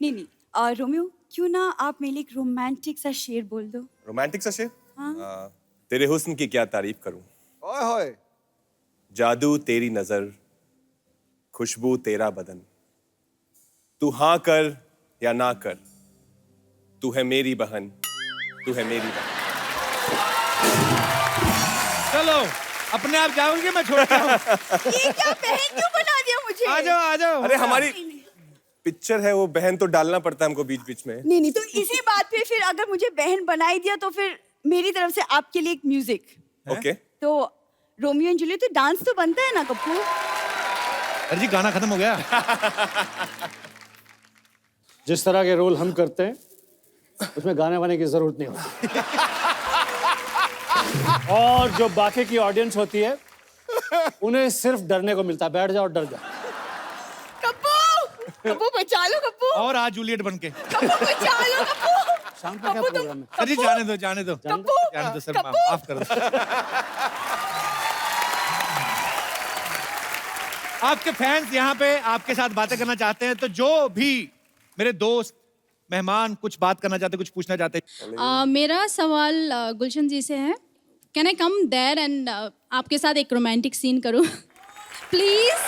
नहीं और रोमियो क्यों ना आप मेरे लिए एक रोमांटिक सा शेर बोल दो। रोमांटिक सा शेर? हाँ। तेरे हुस्न की क्या तारीफ करूं। ओए होए। जादू तेरी नजर, खुशबू तेरा बदन, तू हाँ कर या ना कर, तू है मेरी बहन, तू है मेरी बहन। चलो अपने आप जाओगे, मैं छोड़ रहा हूँ। ये क्या बहन क्यों बना दिया मुझे? आ जाओ आ जाओ। अरे हमारी पिक्चर है वो, बहन तो डालना पड़ता है हमको बीच बीच में। नहीं तो इसी बात पे फिर अगर मुझे बहन बनाई दिया तो फिर मेरी तरफ से आपके लिए एक म्यूजिक। ओके। तो रोमियो एंड जूलियट तो डांस तो बनता है ना कप्पू? अरे जी गाना खत्म हो गया। जिस तरह के रोल हम करते हैं उसमें गाने वाने की जरूरत नहीं होती। और जो बाकी की ऑडियंस होती है उन्हें सिर्फ डरने को मिलता है। बैठ जाओ, डर जाओ। कप्पू बचा लो कप्पू। और आज जूलियट बन के। कप्पू बचा लो कप्पू। शाम का क्या प्रोग्राम है? अरे जाने दो जाने दो जाने दो सर, माफ कर दो। आपके फैंस यहाँ पे आपके साथ बातें करना चाहते हैं, तो जो भी मेरे दोस्त मेहमान कुछ बात करना चाहते, कुछ पूछना चाहते। मेरा सवाल गुलशन जी से है। Can I come there and आपके साथ एक रोमांटिक सीन करूं प्लीज?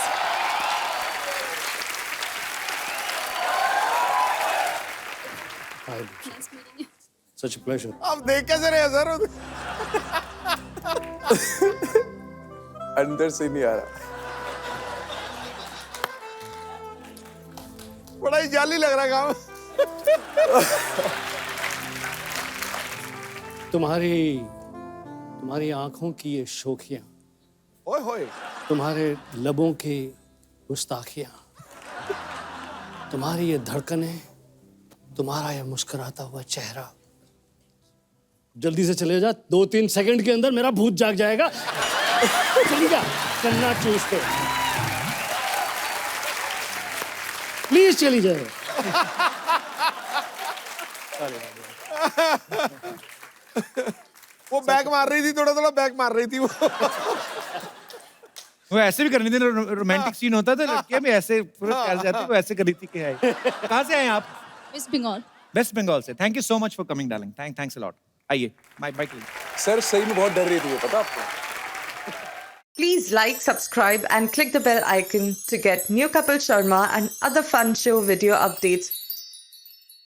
Such a pleasure. अब देख कैसे रहे सर? अंदर से नहीं आ रहा। बड़ा ही जाली लग रहा काम। तुम्हारी आंखों की ये शोखियां, ओए होए। तुम्हारे लबों की गुस्ताखियां, तुम्हारी ये धड़कनें, तुम्हारा ये मुस्कुराता हुआ चेहरा। जल्दी से चले जा, 2-3 सेकंड के अंदर मेरा भूत जाग जाएगा। चलिएगा कन्ना चूस के, प्लीज चली जाए। वो बैक मार रही थी, थोड़ा थोड़ा बैक मार रही थी वो। वो ऐसे भी करनी थी, रोमांटिक सीन होता था, लड़कियां भी ऐसे पूरा कर जाती, वो ऐसे करी थी कि है। कहाँ से आए आप? वेस्ट बंगाल। वेस्ट बंगाल से। Thank you so much for coming darling, thanks a lot. आइए माय बाइक। सर सही में बहुत डर रही थी, पता आपको? Please like, subscribe and click the bell icon to get new Kapil Sharma and other fun show video updates